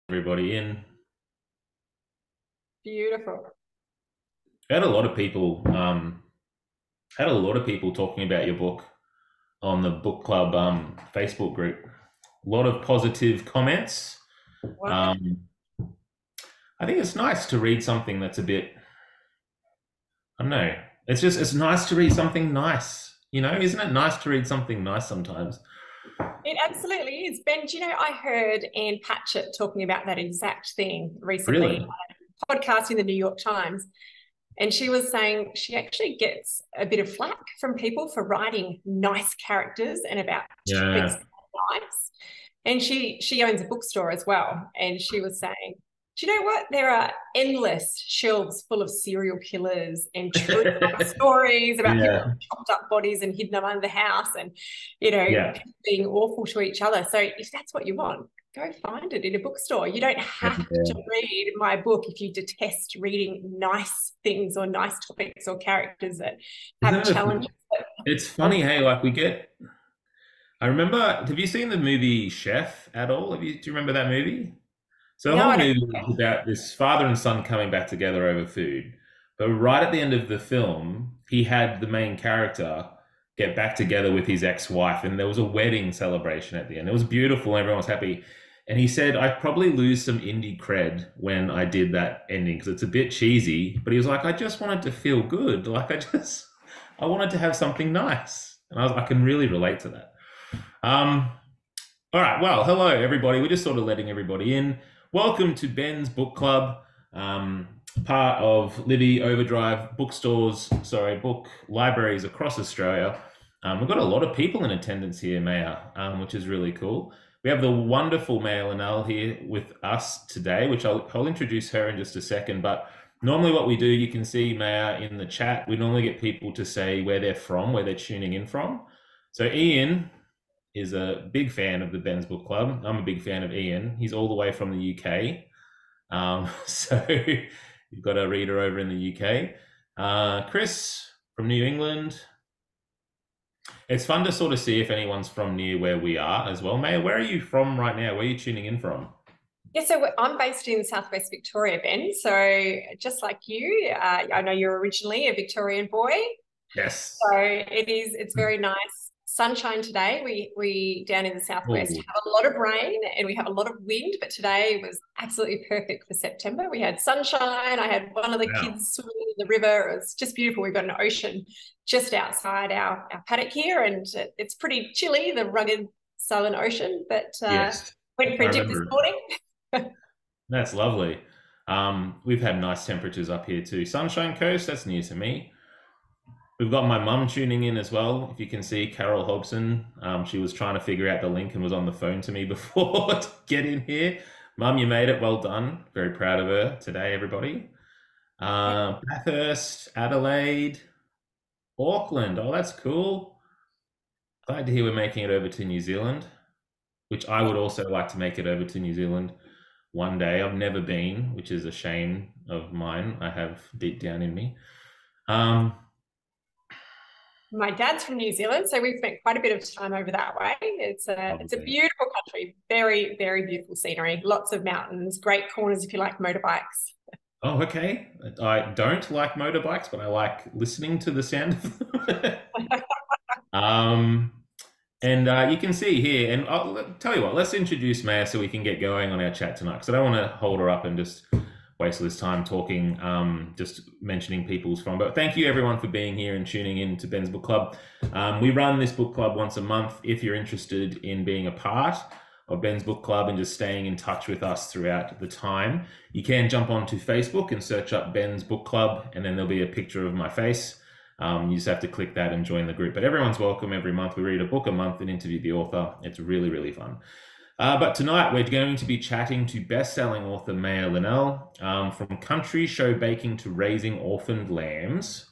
Everybody in. Beautiful. I had a lot of people talking about your book on the book club Facebook group. A lot of positive comments. Wonderful. Um, I think it's nice to read something that's a bit, I don't know. It's nice to read something nice. Isn't it nice to read something nice sometimes? It absolutely is. Ben, do you know, I heard Anne Patchett talking about that exact thing recently Really? on a podcast in the New York Times. And she was saying she actually gets a bit of flack from people for writing nice characters and about topics Yeah. that are nice. And she owns a bookstore as well. And she was saying, do you know what? There are endless shelves full of serial killers and true crime stories about people Yeah. who chopped up bodies and hidden them under the house and, you know, Yeah. people being awful to each other. So if that's what you want, go find it in a bookstore. You don't have to Yeah. read my book if you detest reading nice things or nice topics or characters that have Isn't challenges. it? It's funny, hey, like I remember, have you seen the movie Chef at all? Do you remember that movie? So the No, whole I don't. movie is about this father and son coming back together over food. But right at the end of the film, he had the main character get back together with his ex-wife, and there was a wedding celebration at the end. It was beautiful, and everyone was happy. And he said, "I probably lose some indie cred when I did that ending because it's a bit cheesy." But he was like, "I just wanted to feel good. I wanted to have something nice." And I can really relate to that. Um, all right. Well, hello, everybody. We're just sort of letting everybody in. Welcome to Ben's Book Club, um, part of Libby Overdrive book libraries across Australia. We've got a lot of people in attendance here, Maya, which is really cool. We have the wonderful Maya Linnell here with us today, which I'll introduce her in just a second. But normally, what we do, you can see Maya in the chat. We normally get people to say where they're from, where they're tuning in from. So, Ian is a big fan of the Ben's Book Club. I'm a big fan of Ian. He's all the way from the UK. So you've got a reader over in the UK. Chris from New England. It's fun to sort of see if anyone's from near where we are as well. Maya, where are you from right now? Where are you tuning in from? Yeah, so I'm based in Southwest Victoria, Ben. So just like you, I know you're originally a Victorian boy. Yes. So it's very nice. Sunshine today. We down in the southwest Oh, have a lot of rain and we have a lot of wind, but today was absolutely perfect for September. We had sunshine. I had one of the wow. kids swimming in the river. It was just beautiful. We've got an ocean just outside our paddock here, and it's pretty chilly, the rugged southern ocean. But Yes. went for I a dip this remember. morning. That's lovely. We've had nice temperatures up here too. Sunshine Coast, that's new to me. We've got my mum tuning in as well. If you can see Carol Hobson, she was trying to figure out the link and was on the phone to me before to get in here. Mum, you made it. Well done. Very proud of her today, everybody. Bathurst, Adelaide, Auckland. Oh, that's cool. Glad to hear we're making it over to New Zealand, which I would also like to make it over to New Zealand one day. I've never been, which is a shame of mine. I have deep down in me. Um, My dad's from New Zealand, so we've spent quite a bit of time over that way. It's a Lovely. beautiful country, very, very beautiful scenery, lots of mountains, great corners if you like motorbikes. Oh, okay. I don't like motorbikes, but I like listening to the sound of them. um, and you can see here, and tell you what, let's introduce Maya so we can get going on our chat tonight, because I don't want to hold her up and just waste all this time talking, just mentioning people's from. But thank you everyone for being here and tuning in to Ben's Book Club. We run this book club once a month. If you're interested in being a part of Ben's Book Club and just staying in touch with us throughout the time, you can jump onto Facebook and search up Ben's Book Club, and then there'll be a picture of my face. You just have to click that and join the group. But everyone's welcome every month. We read a book a month and interview the author. It's really, really fun. But tonight we're going to be chatting to best-selling author Maya Linnell. From country show baking to raising orphaned lambs,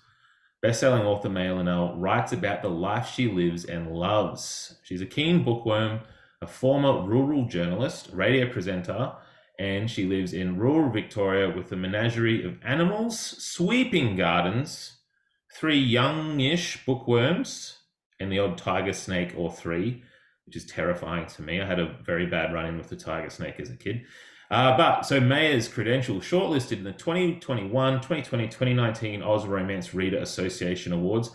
best-selling author Maya Linnell writes about the life she lives and loves. She's a keen bookworm, a former rural journalist, radio presenter, and she lives in rural Victoria with a menagerie of animals, sweeping gardens, three youngish bookworms, and the odd tiger snake or three, which is terrifying to me. I had a very bad run-in with the tiger snake as a kid. But so Maya's credentials shortlisted in the 2021, 2020, 2019 Oz Romance Reader Association Awards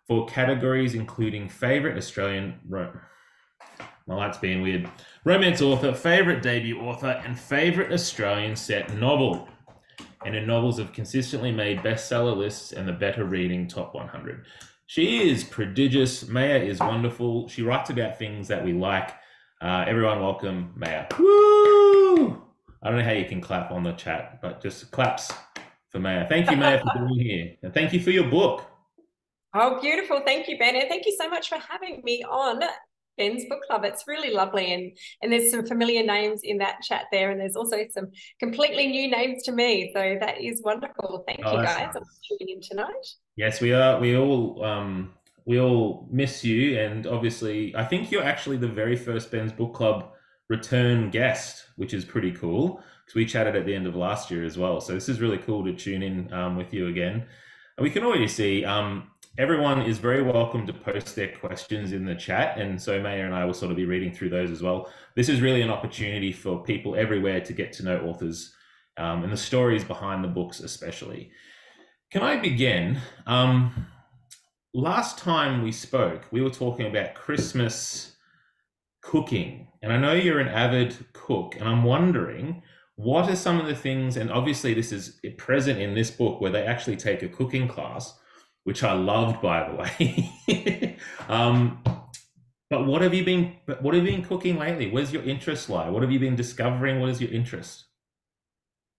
for categories including favorite Australian, my light's being weird, romance author, favorite debut author, and favorite Australian set novel. And her novels have consistently made bestseller lists and the Better Reading Top 100. She is prodigious. Maya is wonderful. She writes about things that we like. Everyone welcome Maya. Woo! I don't know how you can clap on the chat, but just claps for Maya. Thank you, Maya, for being here. And thank you for your book. Oh, beautiful. Thank you, Ben. And thank you so much for having me on Ben's Book Club. It's really lovely. And there's some familiar names in that chat there. And there's also some completely new names to me. So that is wonderful. Thank you, That's guys. nice. I'm tuning in tonight. Yes, we are. We all miss you, and obviously, I think you're actually the very first Ben's Book Club return guest, which is pretty cool because we chatted at the end of last year as well. So this is really cool to tune in with you again. And we can already see everyone is very welcome to post their questions in the chat, and so Maya and I will sort of be reading through those as well. This is really an opportunity for people everywhere to get to know authors and the stories behind the books, especially. Can I begin? Last time we spoke, we were talking about Christmas cooking. And I know you're an avid cook, and I'm wondering what are some of the things, and obviously this is present in this book where they actually take a cooking class, which I loved, by the way. But what have you been cooking lately? Where's your interest lie? What have you been discovering? What is your interest?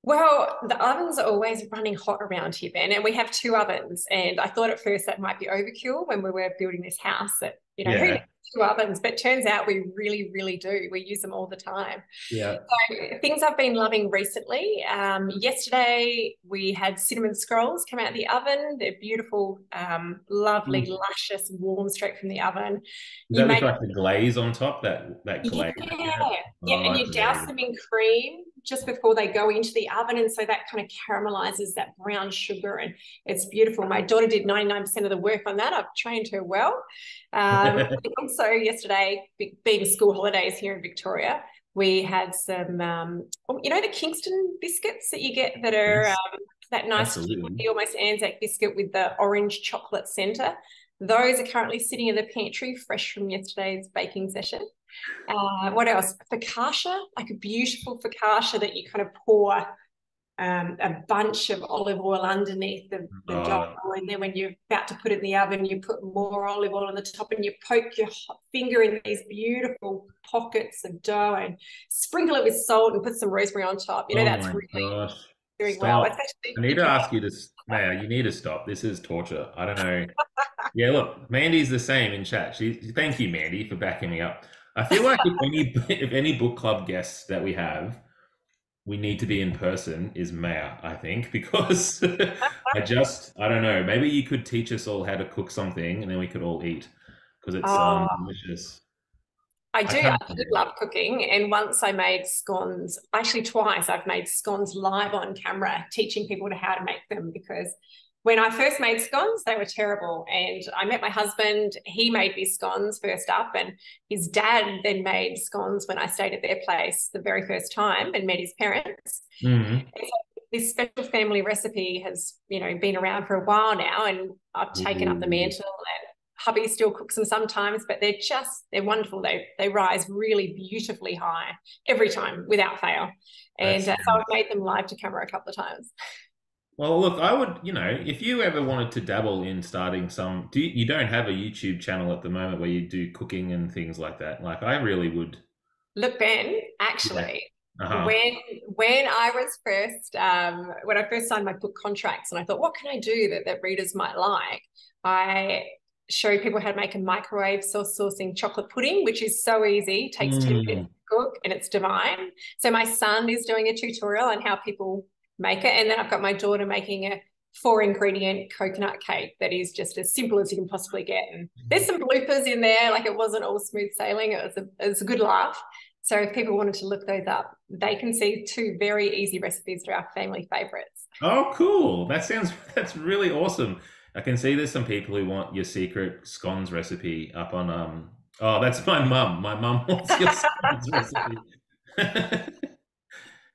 Well, the ovens are always running hot around here, Ben, and we have two ovens. And I thought at first that might be overkill when we were building this house that, who Yeah, needs two ovens? But turns out we really, really do. We use them all the time. yeah. So things I've been loving recently. Yesterday we had cinnamon scrolls come out of the oven. They're beautiful, lovely, Mm. luscious, warm straight from the oven. Is You that with make like the glaze on top? That glaze. Yeah, yeah, Oh, and it's you douse amazing. them in cream just before they go into the oven, and so that kind of caramelizes that brown sugar, and it's beautiful. My daughter did 99% of the work on that. I've trained her well. Also, yesterday, being school holidays here in Victoria, we had some, the Kingston biscuits that you get that are Yes, that nice, absolutely. almost Anzac biscuit with the orange chocolate center. Those are currently sitting in the pantry, fresh from yesterday's baking session. What else? Focaccia, like a beautiful focaccia that you kind of pour a bunch of olive oil underneath the dough. Oh, And then when you're about to put it in the oven, you put more olive oil on the top and you poke your finger in these beautiful pockets of dough and sprinkle it with salt and put some rosemary on top. oh That's my really gosh. doing well. It's Stop. actually, I need if to you ask you this, Maya, you need to stop. This is torture. I don't know. Yeah, look, Mandy's the same in chat. Thank you, Mandy, for backing me up. I feel like if any book club guests that we have, we need to be in person is Maya, I think, because I don't know. Maybe you could teach us all how to cook something and then we could all eat because it's oh, delicious. I I do. I can't. do love cooking. And once I made scones, actually twice, I've made scones live on camera, teaching people how to make them because when I first made scones, they were terrible. And I met my husband, he made these scones first up, and his dad then made scones when I stayed at their place the very first time and met his parents. Mm. And so this special family recipe has, been around for a while now, and I've taken up the Ooh, mantle and hubby still cooks them sometimes, but they're wonderful. They rise really beautifully high every time without fail. And that's so I've made them live to camera a couple of times. well. Look, I would, if you ever wanted to dabble in starting you don't have a YouTube channel at the moment where you do cooking and things like that. Like I really would. Look, Ben, Yeah. actually, Uh-huh. when I was first when I first signed my book contracts and I thought, what can I do that readers might like? I show people how to make a microwave saucing chocolate pudding, which is so easy, takes 10 minutes Mm. to cook and it's divine. So my son is doing a tutorial on how people make it. And then I've got my daughter making a 4 ingredient coconut cake that is just as simple as you can possibly get. And there's some bloopers in there, like it wasn't all smooth sailing. It was a good laugh. So if people wanted to look those up, they can see two very easy recipes that are our family favorites. Oh, cool. That's really awesome. I can see there's some people who want your secret scones recipe up on oh, that's my mum. My mum wants your scones recipe.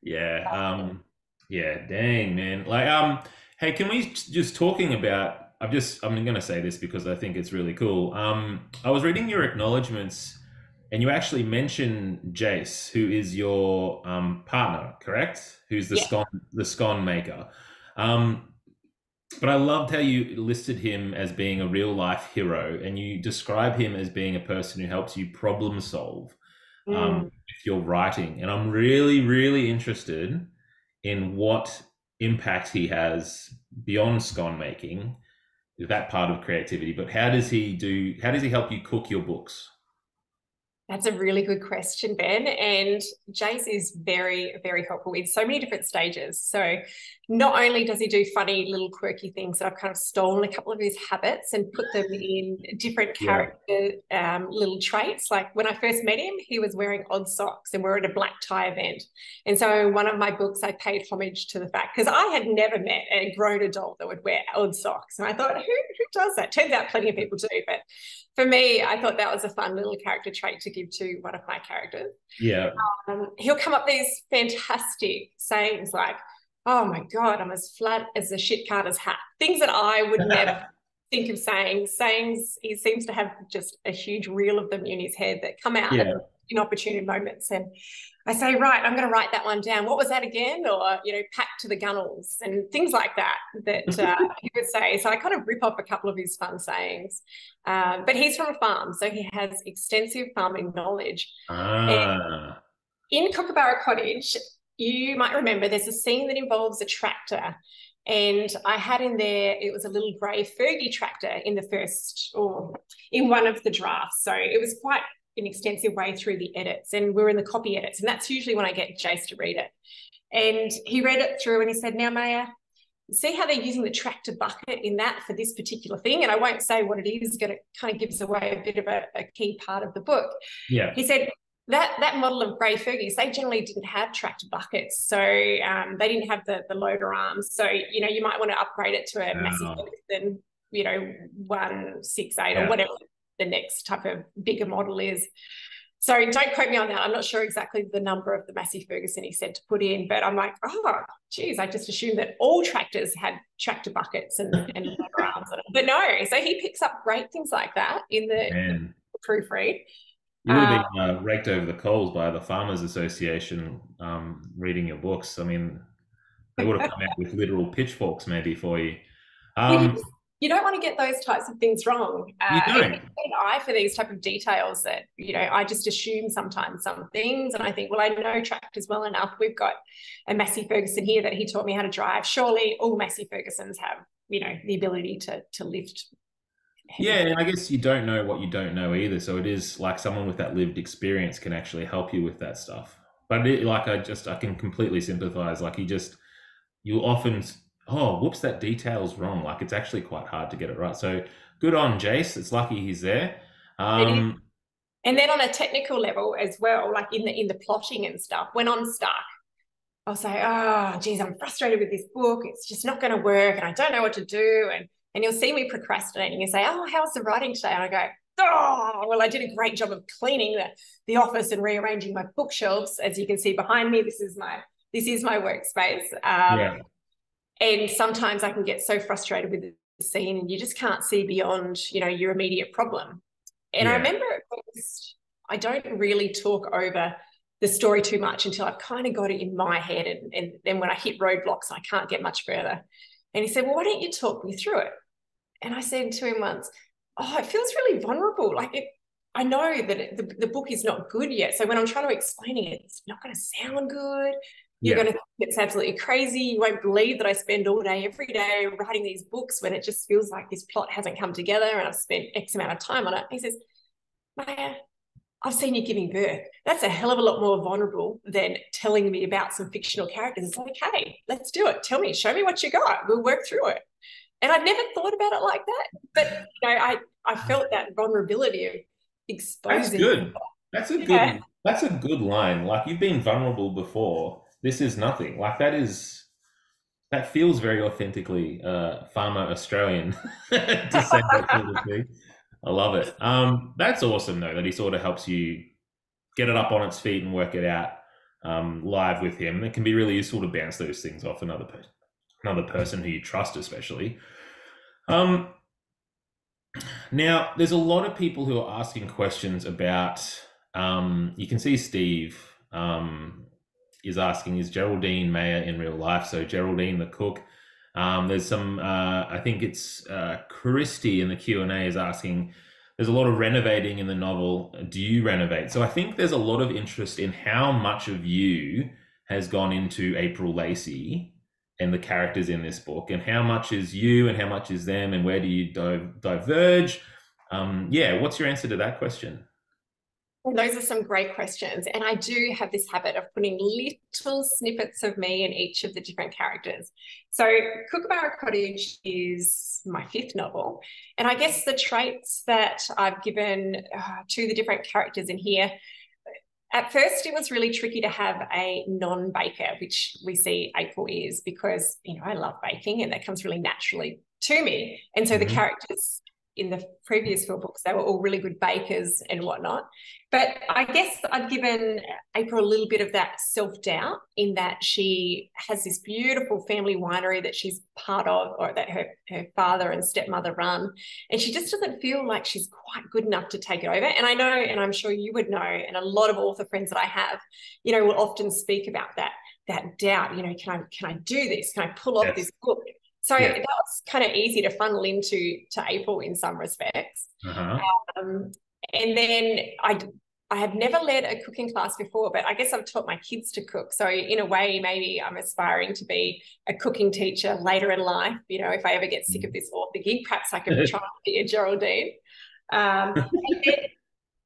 Yeah. Yeah, dang, man. Like, hey, can we just talking about I'm gonna say this because I think it's really cool. I was reading your acknowledgements and you actually mentioned Jace, who is your partner, correct? Who's Yeah. the scone maker. Um, but I loved how you listed him as being a real life hero and you describe him as being a person who helps you problem solve Mm. with your writing. And I'm really, really interested in what impact he has beyond scone making, that part of creativity. But how does he help you cook your books? That's a really good question, Ben. And Jace is very, very helpful in so many different stages. So not only does he do funny little quirky things that I've kind of stolen a couple of his habits and put them in different Yeah. character little traits. Like when I first met him, he was wearing odd socks and we're at a black tie event. And so in one of my books, I paid homage to the fact, because I had never met a grown adult that would wear odd socks. And I thought, who does that? Turns out plenty of people do, but for me, I thought that was a fun little character trait to give to one of my characters. Yeah. He'll come up with these fantastic sayings like, "Oh my God, I'm as flat as a shit carter's hat." Things that I would never think of saying. Sayings, he seems to have just a huge reel of them in his head that come out at Yeah. inopportune moments. And I say, right, I'm going to write that one down. What was that again? Or, pack to the gunnels and things like that, he would say. So I kind of rip off a couple of his fun sayings. But he's from a farm, so he has extensive farming knowledge. And Ah. in Kookaburra Cottage, you might remember there's a scene that involves a tractor. And I had in there, it was a little grey Fergie tractor in the first, or in one of the drafts. So it was quite an extensive way through the edits, and we're in the copy edits. And that's usually when I get Jace to read it. And he read it through and he said, "Now, Maya, see how they're using the tractor bucket in that for this particular thing?" And I won't say what it is, going to kind of gives away a bit of a key part of the book. Yeah. He said, that model of grey Fergies, they generally didn't have tractor buckets. So they didn't have the loader arms. So, you might want to upgrade it to a massive Wow. Ferguson, 168 or Yeah. whatever the next type of bigger model is. So don't quote me on that. I'm not sure exactly the number of the Massey Ferguson he said to put in, but I'm like, oh, geez, I just assumed that all tractors had tractor buckets and loader arms on it. But no, so he picks up great things like that in the Man. proofread. You would have been raked over the coals by the Farmers Association reading your books. I mean, they would have come out with literal pitchforks maybe for you. Well, Um, you don't want to get those types of things wrong. you And don't. an eye for these type of details that, I just assume sometimes some things. And I think, well, I know tractors well enough. We've got a Massey Ferguson here that he taught me how to drive. Surely all Massey Fergusons have, the ability to lift Yeah, heavy. and I guess you don't know what you don't know either. So it is like someone with that lived experience can actually help you with that stuff. But I can completely sympathize. Like you often, oh, whoops, that detail's wrong. Like it's actually quite hard to get it right. So good on Jace. It's lucky he's there. It is. Um, And then on a technical level as well, like in the plotting and stuff, when I'm stuck, I'll say, "Oh, geez, I'm frustrated with this book. It's just not going to work, and I don't know what to do." And you'll see me procrastinating and say, "Oh, how's the writing today?" And I go, "Oh, well, I did a great job of cleaning the office and rearranging my bookshelves. As you can see behind me, this is my workspace." yeah, And sometimes I can get so frustrated with the scene, and you just can't see beyond, your immediate problem. And I yeah, remember at first, I don't really talk over the story too much until I've kind of got it in my head. And then when I hit roadblocks, I can't get much further. And he said, "Well, why don't you talk me through it?" And I said to him once, "Oh, it feels really vulnerable. I know that the book is not good yet. So when I'm trying to explain it, it's not going to sound good. You're yeah, going to think it's absolutely crazy. You won't believe that I spend all day, every day writing these books when it just feels like this plot hasn't come together and I've spent X amount of time on it." He says, "Maya, I've seen you giving birth. That's a hell of a lot more vulnerable than telling me about some fictional characters. It's like, hey, let's do it. Tell me, show me what you got. We'll work through it." And I'd never thought about it like that. But I felt that vulnerability of that's exposing. good. Yeah. That's a good line. Like you've been vulnerable before. This is nothing. Like that feels very authentically farmer Australian to say that sort of thing. I love it. That's awesome though that he sort of helps you get it up on its feet and work it out. live with him. It can be really useful to bounce those things off another person who you trust, especially. Um, Now, there's a lot of people who are asking questions about. You can see Steve is asking, is Geraldine Mayer in real life? So Geraldine the cook. There's some. I think it's Christy in the Q&A is asking. There's a lot of renovating in the novel. Do you renovate? So I think there's a lot of interest in how much of you has gone into April Lacey and the characters in this book, and how much is you and how much is them, and where do you diverge? Yeah, what's your answer to that question? And those are some great questions. And I do have this habit of putting little snippets of me in each of the different characters. So Kookaburra Cottage is my fifth novel. And I guess the traits that I've given to the different characters in here, at first it was really tricky to have a non-baker, which we see April is, because, I love baking and that comes really naturally to me. And so the Mhm. characters in the previous four books, they were all really good bakers and whatnot. But I guess I've given April a little bit of that self-doubt, in that she has this beautiful family winery that she's part of, or that her father and stepmother run. And she just doesn't feel like she's quite good enough to take it over. And I know, and I'm sure you would know, and a lot of author friends that I have, will often speak about that doubt, can I do this? Can I pull off Yes. this book? So Yeah. that was kind of easy to funnel into April in some respects. Uh-huh. Um, and then I have never led a cooking class before, but I guess I've taught my kids to cook. So in a way, maybe I'm aspiring to be a cooking teacher later in life. If I ever get sick of this author gig, perhaps I could try to be a Geraldine. And then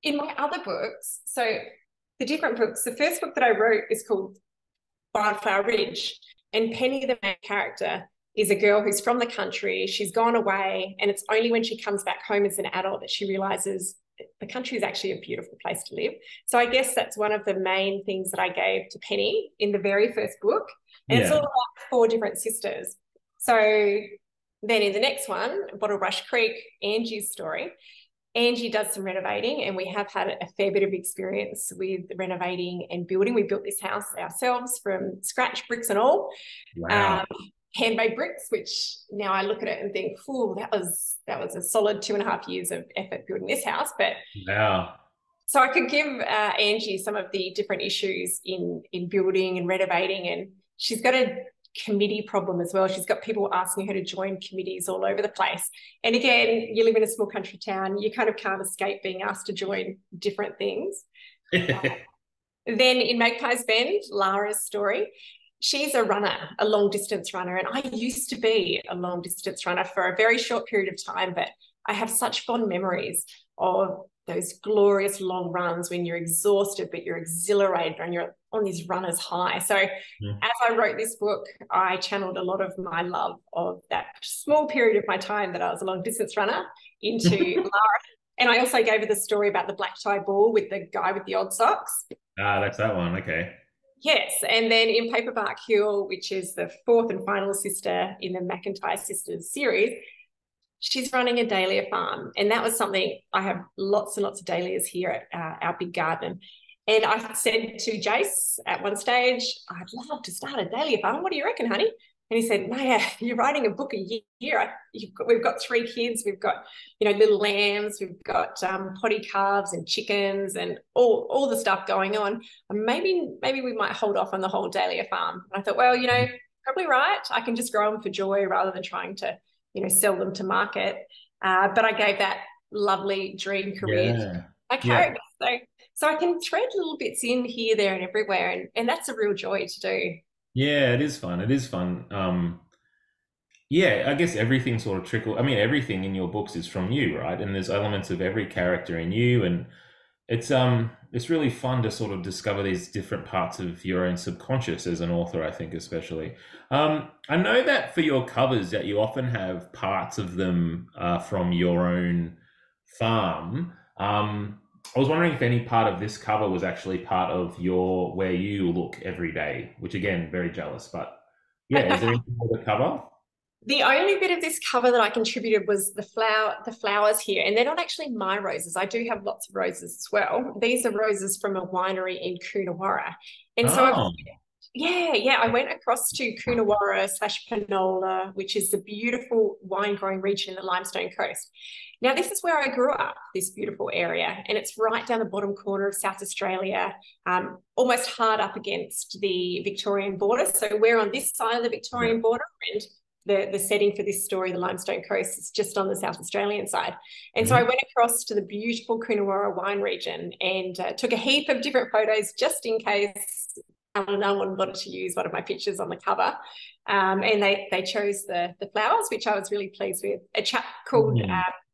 in my other books, so the different books, the first book that I wrote is called Wildflower Ridge, and Penny, the main character, is a girl who's from the country. She's gone away, and it's only when she comes back home as an adult that she realizes the country is actually a beautiful place to live. So I guess that's one of the main things that I gave to Penny in the very first book. And it's all Yeah. about four different sisters. So then in the next one, Bottle Brush Creek, Angie's story, Angie does some renovating, and we have had a fair bit of experience with renovating and building. We built this house ourselves from scratch, bricks and all. Wow. Handmade bricks, which now I look at it and think, "Ooh, that was a solid 2.5 years of effort building this house." But Wow. so I could give Angie some of the different issues in building and renovating, and she's got a committee problem as well. She's got people asking her to join committees all over the place. And again, you live in a small country town, you kind of can't escape being asked to join different things. Then in Magpie's Bend, Lara's story, she's a runner, a long distance runner. And I used to be a long distance runner for a very short period of time, but I have such fond memories of those glorious long runs when you're exhausted, but you're exhilarated and you're on this runner's high. So as I wrote this book, I channeled a lot of my love of that small period of my time that I was a long distance runner into Lara. And I also gave her the story about the black tie ball with the guy with the odd socks. That's that one. Okay. Yes, and then in Paperbark Hill, which is the fourth and final sister in the McIntyre Sisters series, she's running a dahlia farm. And that was something, I have lots and lots of dahlias here at our big garden. And I said to Jace at one stage, "I'd love to start a dahlia farm. What do you reckon, honey?" And he said, "Maya, you're writing a book a year. We've got 3 kids. We've got, little lambs. We've got potty calves and chickens and all the stuff going on. Maybe we might hold off on the whole dahlia farm." And I thought, well, probably right. I can just grow them for joy rather than trying to, sell them to market. But I gave that lovely dream career to my character. So I can thread little bits in here, there, and everywhere, and that's a real joy to do. Yeah, it is fun. It is fun. Yeah, I guess everything sort of everything in your books is from you, right? And there's elements of every character in you, and it's really fun to sort of discover these different parts of your own subconscious as an author, I think, especially. I know that for your covers that you often have parts of them from your own farm. I was wondering if any part of this cover was actually part of your where you look every day, which again, very jealous. But yeah, is there anything with the cover? The only bit of this cover that I contributed was the flowers here, and they're not actually my roses. I do have lots of roses as well. These are roses from a winery in Coonawarra. And so Oh, I went across to Coonawarra / Penola, which is the beautiful wine growing region in the Limestone Coast. Now, this is where I grew up, this beautiful area, and it's right down the bottom corner of South Australia, almost hard up against the Victorian border. So we're on this side of the yeah. Victorian border, and the setting for this story, the Limestone Coast, is just on the South Australian side. And so I went across to the beautiful Coonawarra wine region and took a heap of different photos just in case no one wanted to use one of my pictures on the cover. And they chose the flowers, which I was really pleased with. A chap called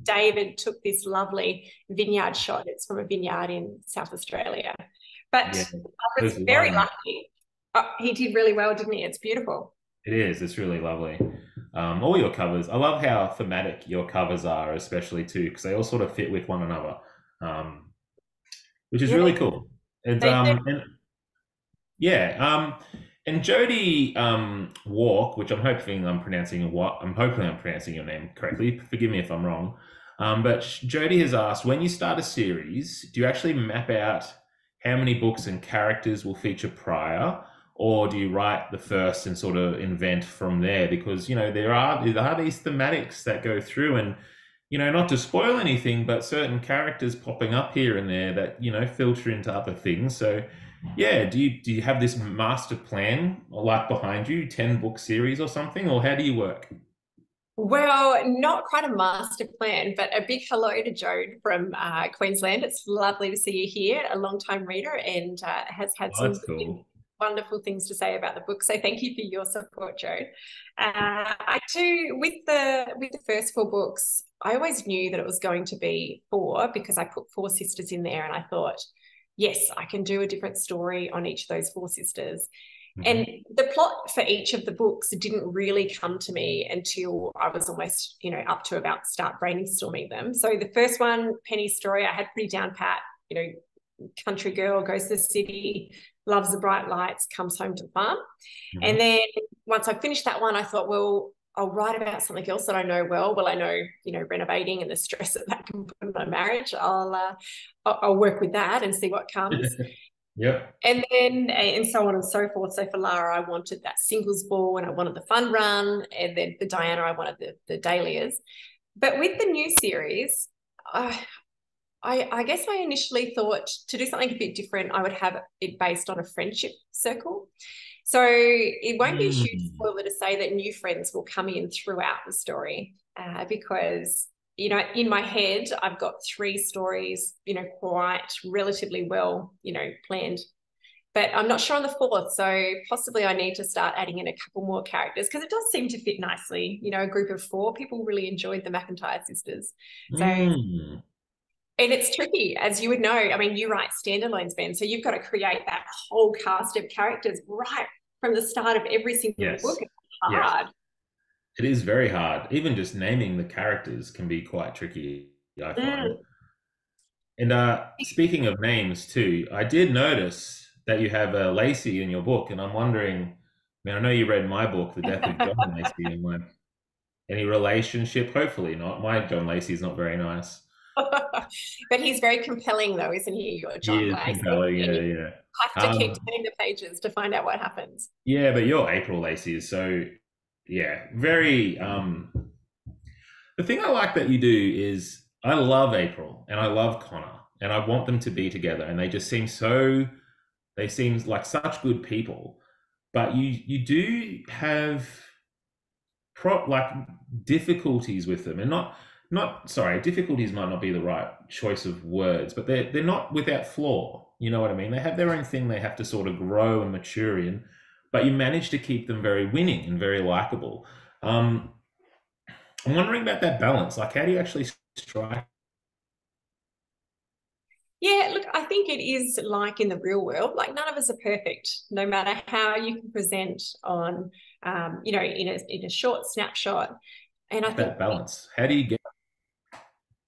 David took this lovely vineyard shot. It's from a vineyard in South Australia. But Yeah, I was very lucky. He did really well, didn't he? It's beautiful. it is. It's really lovely. All your covers. I love how thematic your covers are, especially too, because they all sort of fit with one another, which is Yeah, really cool. And they do. yeah, and Jodie Walk, which I'm hoping I'm pronouncing your name correctly. Forgive me if I'm wrong. But Jodie has asked, when you start a series, do you actually map out how many books and characters will feature prior, or do you write the first and sort of invent from there? Because there are these thematics that go through, and not to spoil anything, but certain characters popping up here and there that filter into other things. So yeah, do you have this master plan like behind you, 10-book series or something, or how do you work? Well, not quite a master plan, but a big hello to Joan from Queensland. It's lovely to see you here, a long-time reader, and has had Oh, some that's cool. wonderful things to say about the book. So thank you for your support, Joan. I do with the first four books. I always knew that it was going to be four because I put four sisters in there, and I thought, yes, I can do a different story on each of those four sisters. And the plot for each of the books didn't really come to me until I was almost, up to about start brainstorming them. So the first one, Penny's story, I had pretty down pat, country girl, goes to the city, loves the bright lights, comes home to the farm. And then once I finished that one, I thought, well, I'll write about something else that I know well. Well, I know, renovating and the stress that can put on a marriage. I'll work with that and see what comes. Yep. And then, and so on and so forth. So for Lara, I wanted that singles ball and I wanted the fun run. And then for Diana, I wanted the dahlias. But with the new series, I guess I initially thought to do something a bit different, I would have it based on a friendship circle. So it won't be a huge spoiler to say that new friends will come in throughout the story because, in my head, I've got three stories, quite relatively well, planned. But I'm not sure on the fourth, so possibly I need to start adding in a couple more characters because it does seem to fit nicely. A group of four. People really enjoyed the McIntyre sisters. So and it's tricky, as you would know. I mean, you write standalones, Ben, so you've got to create that whole cast of characters right from the start of every single Yes. book. It's Yes. hard. It is very hard. Even just naming the characters can be quite tricky, I find. And speaking of names too, I did notice that you have Lacey in your book, and I'm wondering, I know you read my book, The Death of John Lacey, and any relationship? Hopefully not. My John Lacey is not very nice. But he's very compelling, though, isn't he? You're John He is Lacey. compelling, And you yeah. have to keep turning the pages to find out what happens. Yeah, but you're April Lacey, so yeah, very. The thing I like that you do is I love April and I love Connor, and I want them to be together, and they just seem they seem like such good people, but you do have like difficulties with them, and not sorry, difficulties might not be the right choice of words, but they're not without flaw. You know what I mean? They have their own thing they have to sort of grow and mature in, but you manage to keep them very winning and very likable. I'm wondering about that balance. Like, how do you actually strike? Yeah, look, I think it is like in the real world. Like none of us are perfect, no matter how you can present on, in a short snapshot. And I think That balance? How do you get?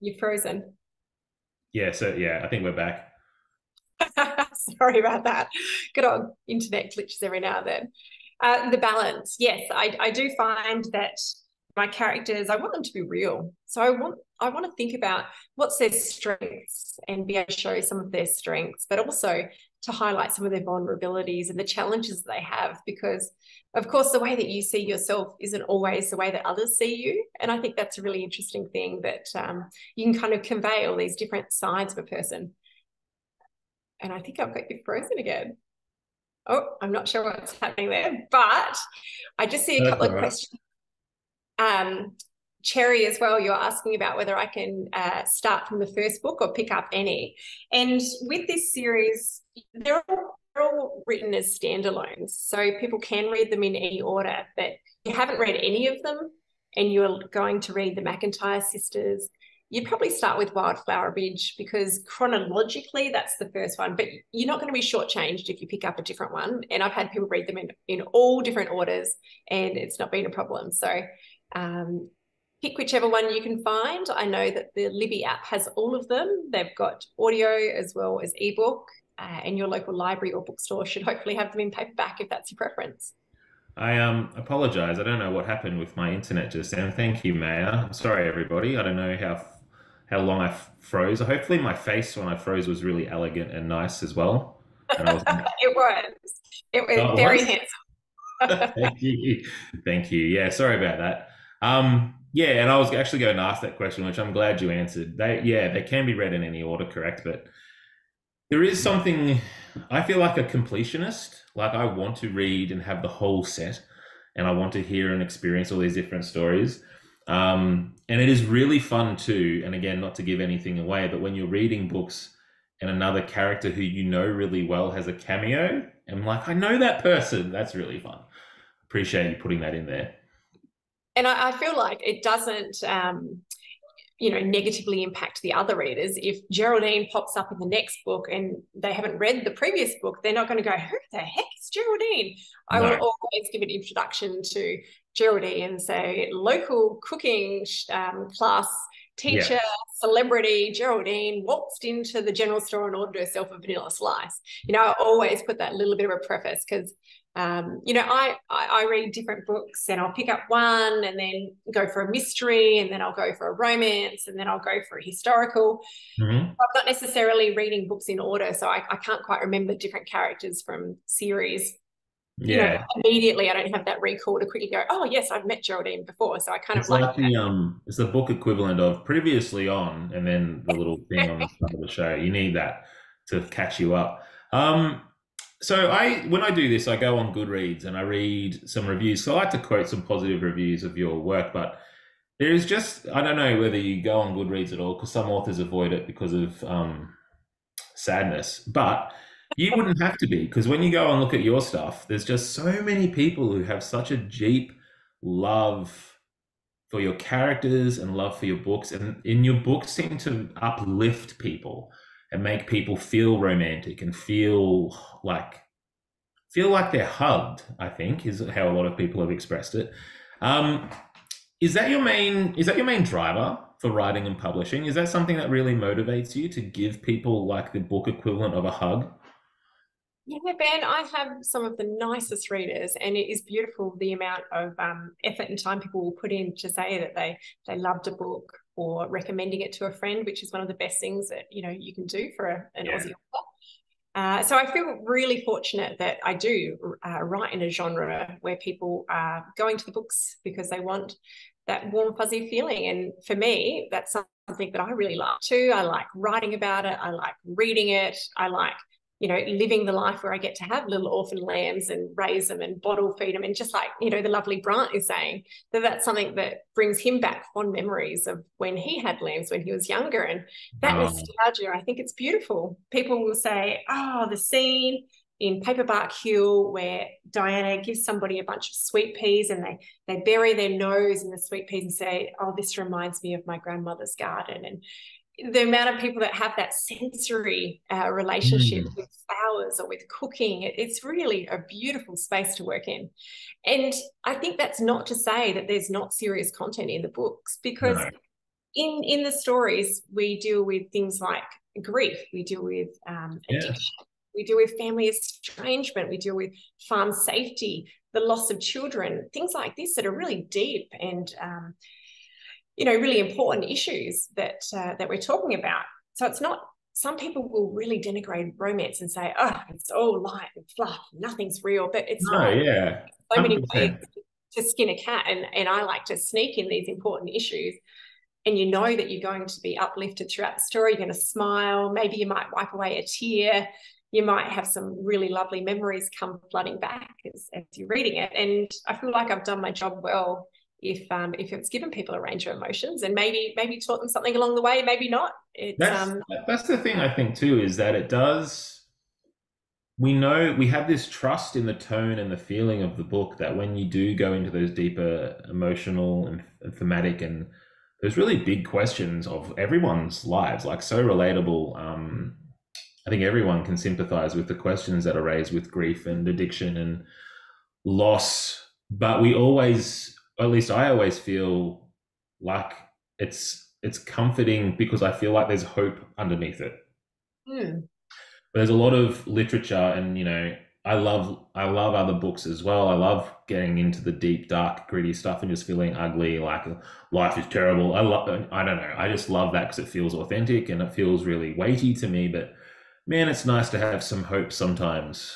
you're frozen. Yeah, so yeah, I think we're back. Sorry about that. Good old internet glitches every now and then. The balance, yes, I do find that my characters, I want them to be real. So I want to think about what's their strengths and be able to show some of their strengths, but also to highlight some of their vulnerabilities and the challenges they have, because of course the way that you see yourself isn't always the way that others see you. And I think that's a really interesting thing, that you can kind of convey all these different sides of a person. And I think I've got you frozen again. Oh, I'm not sure what's happening there, but I just see a couple of questions. Cherry as well, you're asking about whether I can start from the first book or pick up any. And with this series, they're all written as standalones, so people can read them in any order. But if you haven't read any of them and you're going to read the McIntyre sisters, you'd probably start with Wildflower Ridge, because chronologically that's the first one, but you're not going to be shortchanged if you pick up a different one. And I've had people read them in all different orders and it's not been a problem. So pick whichever one you can find. I know that the Libby app has all of them. They've got audio as well as ebook, and your local library or bookstore should hopefully have them in paperback if that's your preference. I apologize. I don't know what happened with my internet just then. Thank you, Maya. I'm sorry, everybody. I don't know how long I froze. Hopefully, my face when I froze was really elegant and nice as well. And I was. It was. It was very handsome. Thank you. Thank you. Yeah, sorry about that. Yeah, and I was actually going to ask that question, which I'm glad you answered. They can be read in any order, correct? But there is something, I feel like a completionist. Like I want to read and have the whole set, and I want to hear and experience all these different stories. And it is really fun too. And again, not to give anything away, but when you're reading books and another character who you know really well has a cameo, and like, I know that person. That's really fun. Appreciate you putting that in there. And I feel like it doesn't, negatively impact the other readers. If Geraldine pops up in the next book and they haven't read the previous book, they're not going to go, who the heck is Geraldine? I will always give an introduction to Geraldine and say, local cooking class teacher, celebrity Geraldine waltzed into the general store and ordered herself a vanilla slice. I always put that little bit of a preface, because I read different books and I'll pick up one and then go for a mystery, and then I'll go for a romance, and then I'll go for a historical. Mm-hmm. I'm not necessarily reading books in order, so I can't quite remember different characters from series. Yeah. Immediately I don't have that recall to quickly go, oh yes, I've met Geraldine before. So I kind It's of like it's the book equivalent of previously on, and then the little thing on the front of the show. You need that to catch you up. So when I do this, I go on Goodreads and I read some reviews. So I like to quote some positive reviews of your work, but there is just, I don't know whether you go on Goodreads at all, because some authors avoid it because of sadness, but you wouldn't have to be, because when you go and look at your stuff, there's just so many people who have such a deep love for your characters and love for your books, and in your books seem to uplift people and make people feel romantic and feel like they're hugged, I think, is how a lot of people have expressed it. Is that your main driver for writing and publishing? Is that something that really motivates you, to give people like the book equivalent of a hug? Yeah, Ben, I have some of the nicest readers, and it is beautiful the amount of effort and time people will put in to say that they loved a book, or recommending it to a friend, which is one of the best things that you can do for an Aussie author. So I feel really fortunate that I do write in a genre where people are going to the books because they want that warm, fuzzy feeling. And for me, that's something that I really like too. I like writing about it. I like reading it. I like living the life where I get to have little orphan lambs and raise them and bottle feed them. And just like, the lovely Brant is saying, that's something that brings him back fond memories of when he had lambs when he was younger. And that nostalgia, I think it's beautiful. People will say, oh, the scene in Paperbark Hill where Diana gives somebody a bunch of sweet peas and they bury their nose in the sweet peas and say, oh, this reminds me of my grandmother's garden. And the amount of people that have that sensory relationship with flowers or with cooking, it's really a beautiful space to work in. And I think that's not to say that there's not serious content in the books, because in the stories, we deal with things like grief, we deal with addiction, we deal with family estrangement, we deal with farm safety, the loss of children, things like this that are really deep and really important issues that we're talking about. So it's not, some people will really denigrate romance and say, oh, it's all light and fluff, nothing's real, but it's No, not. yeah, So many ways 100%. to skin a cat, and I like to sneak in these important issues, and you know that you're going to be uplifted throughout the story. You're going to smile, maybe you might wipe away a tear, you might have some really lovely memories come flooding back as you're reading it. And I feel like I've done my job well if it's given people a range of emotions, and maybe taught them something along the way, maybe not. It's That's the thing, I think, too, is that it does. We know we have this trust in the tone and the feeling of the book that when you do go into those deeper emotional and thematic and those really big questions of everyone's lives, like so relatable. I think everyone can sympathize with the questions that are raised with grief and addiction and loss. But we always, or at least I always feel like it's comforting because I feel like there's hope underneath it. mm, But there's a lot of literature, and I love other books as well. I love getting into the deep, dark, gritty stuff and just feeling ugly, like life is terrible. I don't know. I just love that because it feels authentic and it feels really weighty to me. But man, it's nice to have some hope sometimes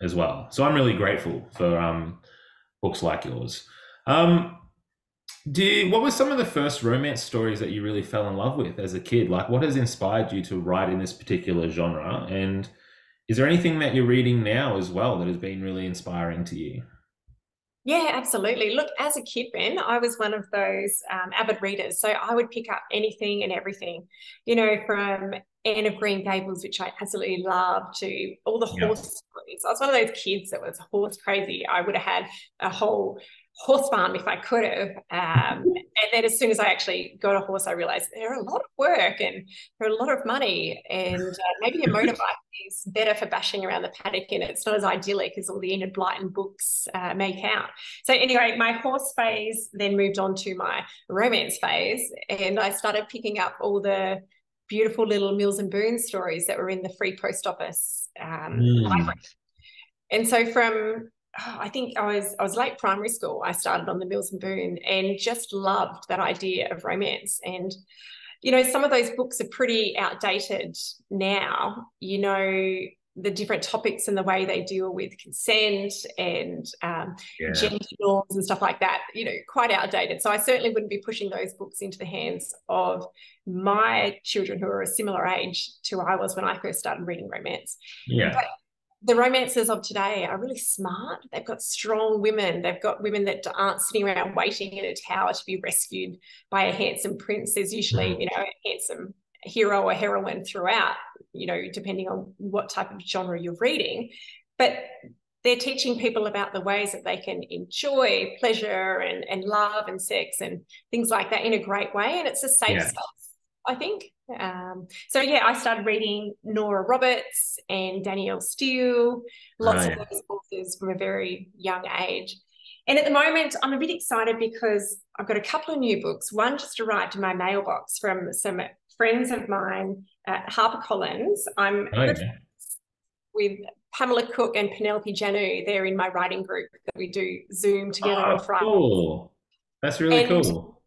as well. So I'm really grateful for books like yours. Um, what were some of the first romance stories that you really fell in love with as a kid? Like, what has inspired you to write in this particular genre? And is there anything that you're reading now as well that has been really inspiring to you? yeah, absolutely. Look, as a kid, Ben, I was one of those avid readers. So I would pick up anything and everything, from Anne of Green Gables, which I absolutely loved, to all the Yeah. horse stories. I was one of those kids that was horse crazy. I would have had a whole horse farm if I could have. And then as soon as I actually got a horse, I realized they're a lot of work and they're a lot of money. And maybe a motorbike is better for bashing around the paddock, and it's not as idyllic as all the Enid Blyton books make out. So anyway, my horse phase then moved on to my romance phase, and I started picking up all the beautiful little Mills and Boon stories that were in the Free Post Office Mm. library. And so I think I was late primary school, I started on the Mills and Boon and just loved that idea of romance. And some of those books are pretty outdated now. The different topics and the way they deal with consent and Yeah. gender norms and stuff like that, quite outdated. So I certainly wouldn't be pushing those books into the hands of my children who are a similar age to I was when I first started reading romance. Yeah. But the romances of today are really smart. They've got strong women. They've got women that aren't sitting around waiting in a tower to be rescued by a handsome prince. There's usually, a handsome hero or heroine throughout, depending on what type of genre you're reading. But they're teaching people about the ways that they can enjoy pleasure and love and sex and things like that in a great way. And it's a safe Yeah. space, I think. So yeah, I started reading Nora Roberts and Danielle Steele, lots of Yeah. those authors from a very young age. And at the moment, I'm a bit excited because I've got a couple of new books. One just arrived in my mailbox from some friends of mine at HarperCollins. I'm Oh, good yeah. with Pamela Cook and Penelope Janu. They're in my writing group that we do Zoom together on Oh, Friday. cool. That's really And cool.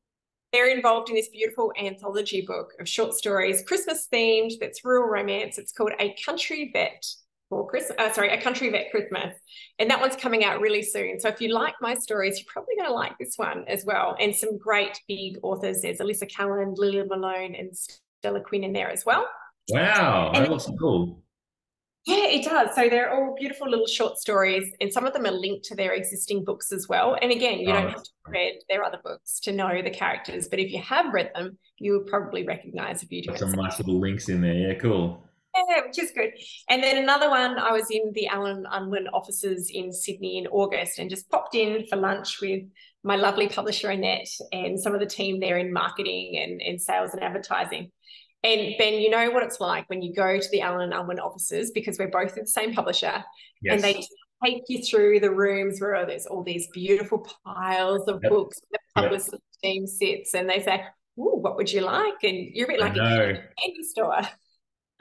they're involved in this beautiful anthology book of short stories, Christmas themed, that's rural romance. It's called A Country Vet for Christmas. A Country Vet Christmas. And that one's coming out really soon. So if you like my stories, you're probably going to like this one as well. And some great big authors. There's Alyssa Callan, Lillian Malone, and Stella Quinn in there as well. Wow, And that looks cool. yeah, it does. So they're all beautiful little short stories, and some of them are linked to their existing books as well. And again, you Oh, don't have to have read their other books to know the characters, but if you have read them, you will probably recognize a few got different some scenes. nice little links in there. Yeah, cool. Yeah, which is good. And then another one, I was in the Allen Unwin offices in Sydney in August and just popped in for lunch with my lovely publisher Annette and some of the team there in marketing and sales and advertising. And Ben, you know what it's like when you go to the Allen and Unwin offices, because we're both the same publisher, and they Yes. take you through the rooms where there's all these beautiful piles of Yep. books. The Yep. publisher team sits and they say, "Ooh, what would you like?" And you're a bit I like a know. candy store.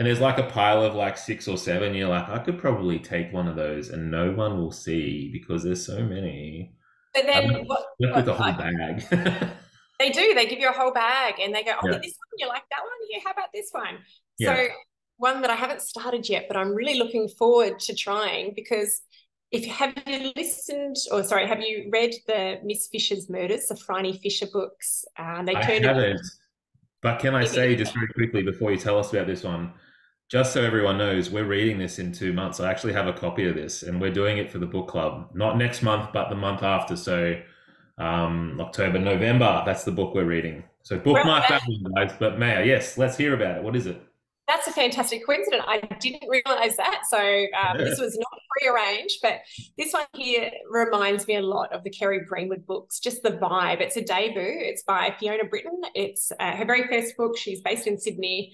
And there's like a pile of like 6 or 7. You're like, I could probably take one of those and no one will see because there's so many. But I'm then left with what a whole bag. they do, they give you a whole bag and they go, oh, Yeah. this one, you like that one? Here, how about this one? Yeah. So one that I haven't started yet, but I'm really looking forward to trying because if have you listened or sorry, have you read the Miss Fisher's Murders, the Phryne Fisher books? They I turned haven't. But can I it say just very quickly before you tell us about this one, just so everyone knows, we're reading this in 2 months. I actually have a copy of this and we're doing it for the book club, not next month, but the month after. So October, November, that's the book we're reading. So well, bookmark that one, guys. But Maya, yes, let's hear about it. What is it? that's a fantastic coincidence. I didn't realize that. So Yeah. this was not prearranged, but this one here reminds me a lot of the Kerry Greenwood books, just the vibe. It's a debut. It's by Fiona Britton. It's her very first book. She's based in Sydney.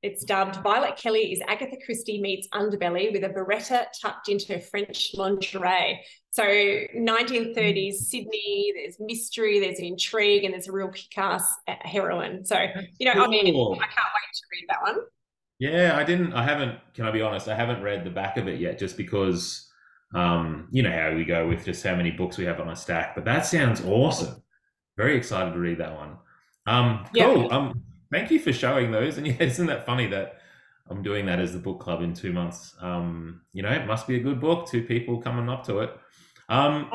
It's dubbed Violet Kelly is Agatha Christie meets Underbelly with a Beretta tucked into her French lingerie. So 1930s Sydney, there's mystery, there's an intrigue, and there's a real kick-ass heroine. So, That's I mean, I cool. can't wait to read that one. Yeah, I haven't, can I be honest? I haven't read the back of it yet just because, you know how we go with just how many books we have on a stack. But that sounds awesome. Very excited to read that one. Yeah. Cool. Thank you for showing those. And yeah, isn't that funny that I'm doing that as the book club in 2 months? It must be a good book. Two people coming up to it. Um,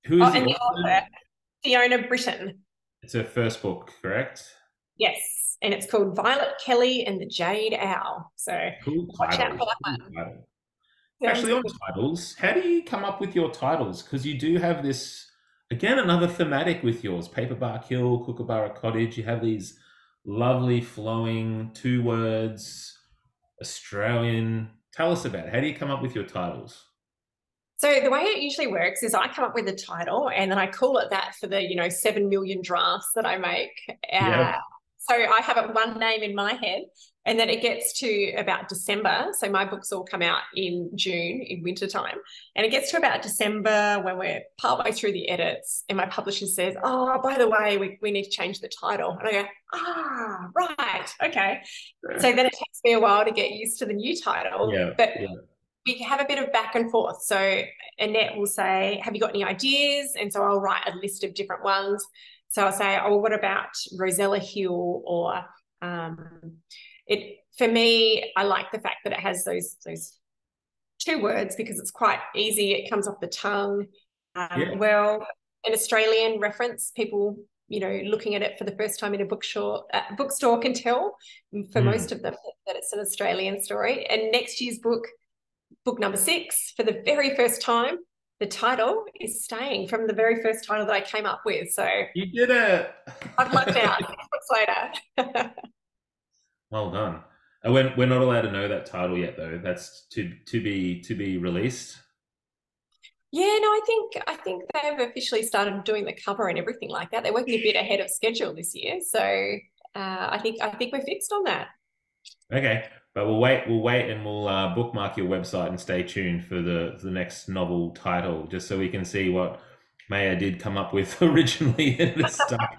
who Oh, is the and the author? author, Fiona Britton. It's her first book, correct? Yes. And it's called Violet Kelly and the Jade Owl. So Cool watch out for title. that Cool one. title. Sounds Actually, on good. titles, how do you come up with your titles? Because you do have this, again, another thematic with yours. Paperbark Hill, Kookaburra Cottage. You have these lovely flowing 2 words, Australian. Tell us about it. How do you come up with your titles? So the way it usually works is I come up with a title and then I call it that for the 7 million drafts that I make. Uh, Yep. so I have it one name in my head, and then it gets to about December. So my books all come out in June in winter time, and it gets to about December when we're partway through the edits, and my publisher says, "Oh, by the way, we need to change the title," and I go, "Ah, right, okay." So then it takes me a while to get used to the new title, Yeah. but Yeah. we have a bit of back and forth. So Annette will say, have you got any ideas? And so I'll write a list of different ones. So I'll say, oh, what about Rosella Hill? Or it for me, I like the fact that it has those 2 words because it's quite easy. It comes off the tongue. Yeah. Well, an Australian reference, people, looking at it for the first time in a bookstore can tell for Hmm. most of them that it's an Australian story. And next year's book number 6, for the very first time, the title is staying from the very first title that I came up with. So You did it. I've lucked out 6 months later. Well done. We're not allowed to know that title yet, though. That's to be released. Yeah, no, I think they've officially started doing the cover and everything like that. They're working a bit ahead of schedule this year, so I think we're fixed on that. Okay, but we'll wait, and we'll bookmark your website and stay tuned for the next novel title, just so we can see what Maya did come up with originally in the stuck,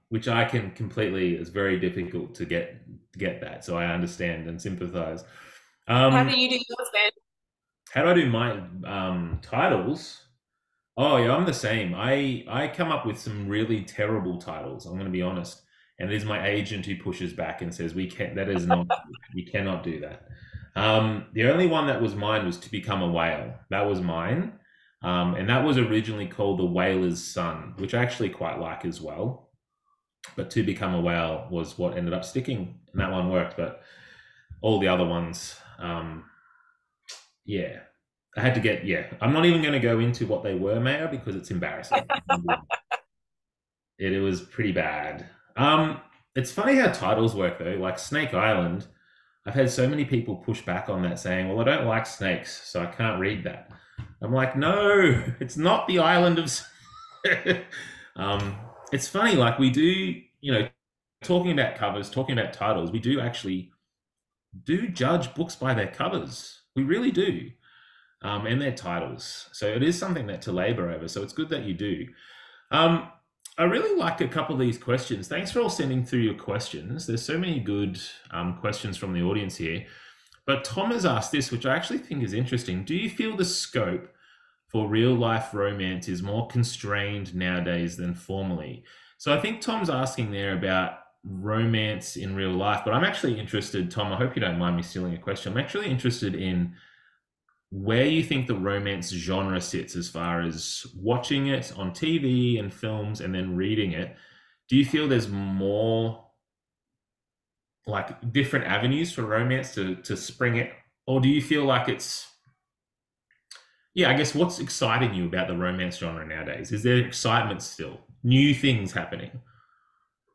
which I can completely. It's very difficult to get that, so I understand and sympathize. How Um, do you do yours, Ben? how do I do my titles? Oh yeah, I'm the same. I come up with some really terrible titles. I'm going to be honest, and it is my agent who pushes back and says we can. That is not. We cannot do that. The only one that was mine was To Become a Whale. That was mine, and that was originally called The Whaler's Son, which I actually quite like as well. But To Become a Whale was what ended up sticking, and that one worked. But all the other ones, yeah, I had to get. Yeah, I'm not even going to go into what they were, Mayor, because it's embarrassing. It was pretty bad. It's funny how titles work though. Like Snake Island, I've had so many people push back on that, saying, "Well, I don't like snakes, so I can't read that." I'm like, "No, it's not the island of." um, it's funny. Like we do, talking about covers, talking about titles. We do actually do judge books by their covers. We really do, and their titles. So it is something that to labor over. So it's good that you do. Um, I really like a couple of these questions. Thanks for all sending through your questions. There's so many good questions from the audience here. But Tom has asked this, which I actually think is interesting. Do you feel the scope for real life romance is more constrained nowadays than formerly? So I think Tom's asking there about romance in real life, but I'm actually interested, Tom, I hope you don't mind me stealing a question. I'm actually interested in where you think the romance genre sits as far as watching it on TV and films and then reading it. Do you feel there's more like different avenues for romance to spring it? Or do you feel like it's, yeah, I guess what's exciting you about the romance genre nowadays? Is there excitement still? New things happening?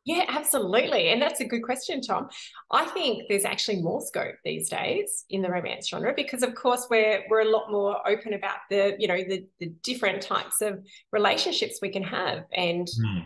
Yeah, absolutely. And that's a good question, Tom. I think there's actually more scope these days in the romance genre because of course we're a lot more open about the different types of relationships we can have. And Hmm.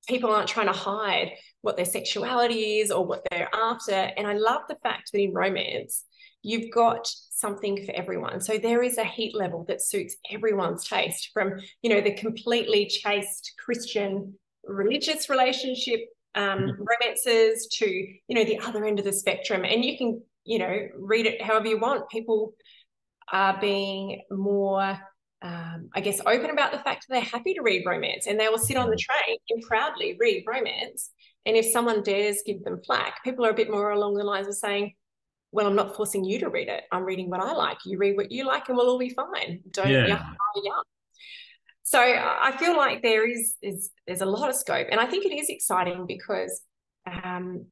people aren't trying to hide what their sexuality is or what they're after. And I love the fact that in romance, you've got something for everyone. So there is a heat level that suits everyone's taste from, the completely chaste Christian religious relationship romances to, the other end of the spectrum. And you can, read it however you want. People are being more I guess, open about the fact that they're happy to read romance and they will sit on the train and proudly read romance. And if someone dares give them flack, people are a bit more along the lines of saying, well, I'm not forcing you to read it. I'm reading what I like. You read what you like and we'll all be fine. Don't yuck, Yeah. yuck. So I feel like there's a lot of scope. And I think it is exciting because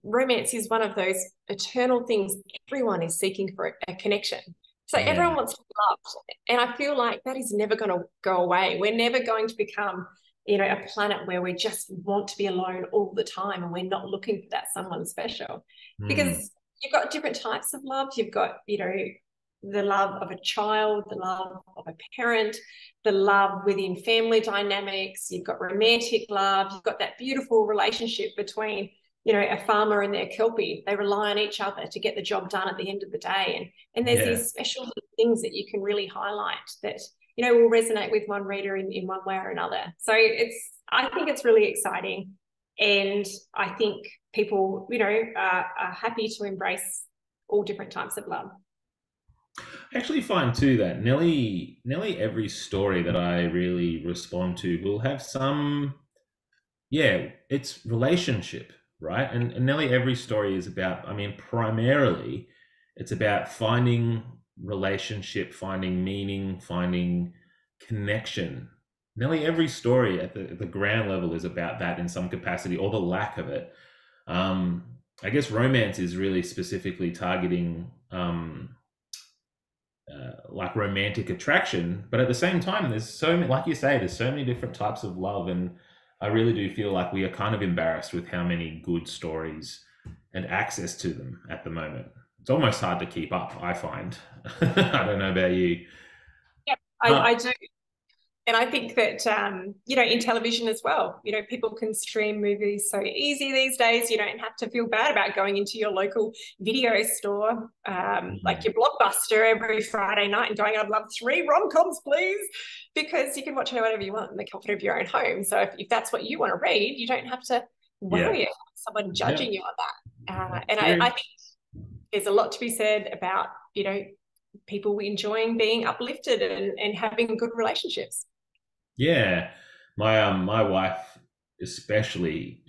romance is one of those eternal things everyone is seeking for a connection. So Yeah. everyone wants to be loved. And I feel like that is never going to go away. We're never going to become, a planet where we just want to be alone all the time and we're not looking for that someone special. Hmm. Because you've got different types of love. You've got, the love of a child, the love of a parent, the love within family dynamics. You've got romantic love. You've got that beautiful relationship between, a farmer and their kelpie. They rely on each other to get the job done at the end of the day. And there's Yeah. these special things that you can really highlight that, will resonate with one reader in one way or another. So I think it's really exciting. And I think people, are happy to embrace all different types of love. I actually find too that nearly every story that I really respond to will have some, yeah, it's relationship, right? And nearly every story is about, I mean, primarily it's about finding relationship, finding meaning, finding connection. Nearly every story at the ground level is about that in some capacity or the lack of it. Um, I guess romance is really specifically targeting like romantic attraction, but at the same time, there's so many, like you say, there's so many different types of love, and I really do feel like we are kind of embarrassed with how many good stories and access to them at the moment. It's almost hard to keep up, I find. I don't know about you. Yeah, Uh, I do. And I think that, in television as well, people can stream movies so easy these days. You don't have to feel bad about going into your local video store, like your Blockbuster every Friday night and going, I'd love 3 rom-coms, please, because you can watch whatever you want in the comfort of your own home. So if that's what you want to read, you don't have to yeah, worry about someone yeah, judging you on that. that's And true. I think there's a lot to be said about, people enjoying being uplifted and having good relationships. Yeah, my wife especially,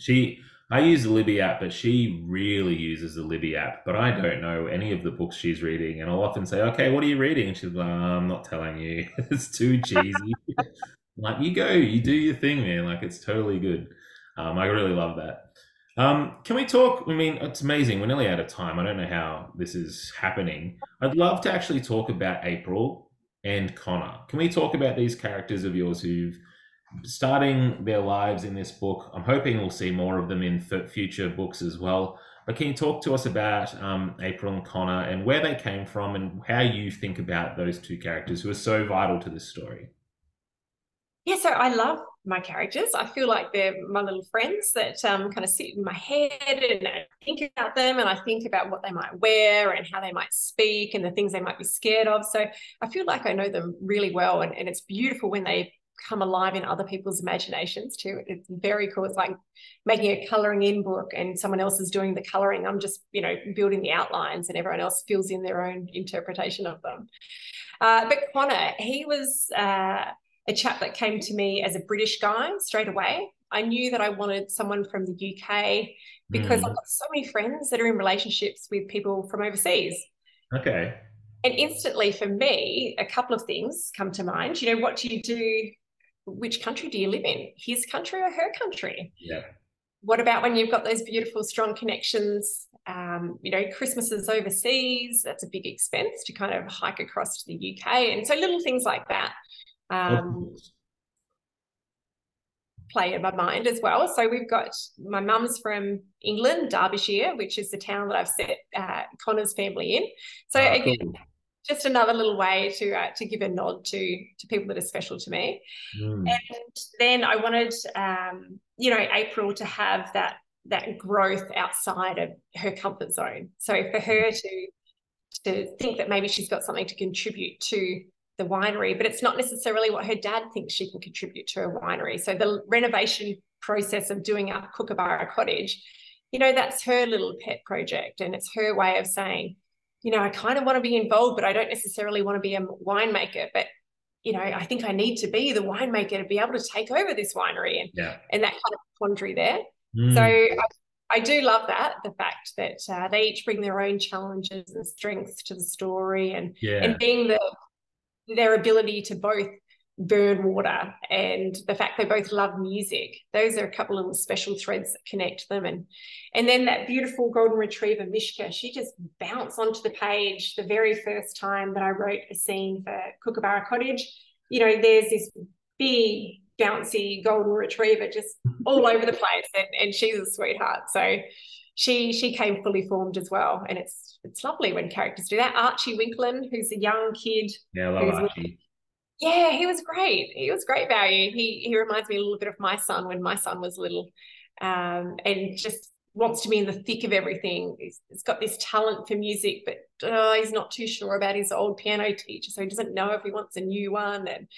I use the Libby app, but she really uses the Libby app. But I don't know any of the books she's reading, and I'll often say, "Okay, what are you reading?" And she's like, "I'm not telling you. It's too cheesy." Like, you go, you do your thing, man. Like, it's totally good. I really love that. Can we talk? I mean, it's amazing. We're nearly out of time. I don't know how this is happening. I'd love to actually talk about April and Connor. Can we talk about these characters of yours who've starting their lives in this book? I'm hoping we'll see more of them in future books as well. But can you talk to us about April and Connor and where they came from and how you think about those two characters who are so vital to this story? Yeah, so I love my characters. I feel like they're my little friends that kind of sit in my head and I think about them and I think about what they might wear and how they might speak and the things they might be scared of. So I feel like I know them really well and it's beautiful when they come alive in other people's imaginations too. It's very cool. It's like making a colouring in book and someone else is doing the colouring. I'm just, building the outlines and everyone else fills in their own interpretation of them. But Connor, he was a chap that came to me as a British guy straight away. I knew that I wanted someone from the UK because I've got so many friends that are in relationships with people from overseas. Okay. And instantly for me, a couple of things come to mind. What do you do? Which country do you live in? His country or her country? Yeah. What about when you've got those beautiful, strong connections? Christmas is overseas. That's a big expense to kind of hike across to the UK. And so little things like that play in my mind as well. So we've got, my mum's from England, Derbyshire, which is the town that I've set Connor's family in. So again, cool. Just another little way to give a nod to people that are special to me. And then I wanted, April to have that growth outside of her comfort zone. So for her to think that maybe she's got something to contribute to the winery, but it's not necessarily what her dad thinks she can contribute to a winery. So the renovation process of doing up Kookaburra Cottage, that's her little pet project, and it's her way of saying, I kind of want to be involved, but I don't necessarily want to be a winemaker. But, I think I need to be the winemaker to be able to take over this winery and that kind of quandary there. So I do love that, the fact that they each bring their own challenges and strengths to the story, and being their ability to both burn water and the fact they both love music. Those are a couple of little special threads that connect them. And then that beautiful golden retriever, Mishka, she just bounced onto the page the very first time that I wrote a scene for Kookaburra Cottage. There's this big, bouncy golden retriever just all over the place, and she's a sweetheart. So she came fully formed as well. And it's lovely when characters do that. Archie Winklin, who's a young kid. Yeah, I love Archie. Yeah, he was great. He was great value. He reminds me a little bit of my son when my son was little, and just wants to be in the thick of everything. He's got this talent for music, but he's not too sure about his old piano teacher, so he doesn't know if he wants a new one. And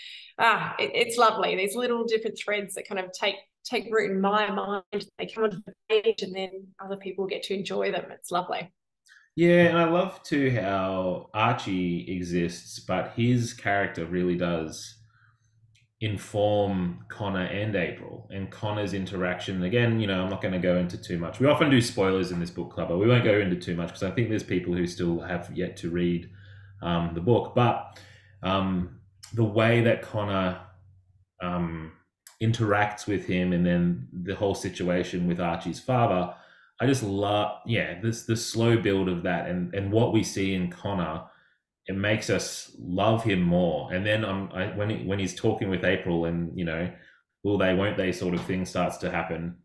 it's lovely. These little different threads that kind of take root in my mind. They come onto the page, and then other people get to enjoy them. It's lovely. Yeah, and I love too how Archie exists, but his character really does inform Connor and April, and Connor's interaction. Again, I'm not going to go into too much. We often do spoilers in this book club, but we won't go into too much because I think there's people who still have yet to read the book. But the way that Connor interacts with him, and then the whole situation with Archie's father, I just love, the slow build of that, and what we see in Connor, it makes us love him more. And then when he's talking with April, and will they, won't they sort of thing starts to happen,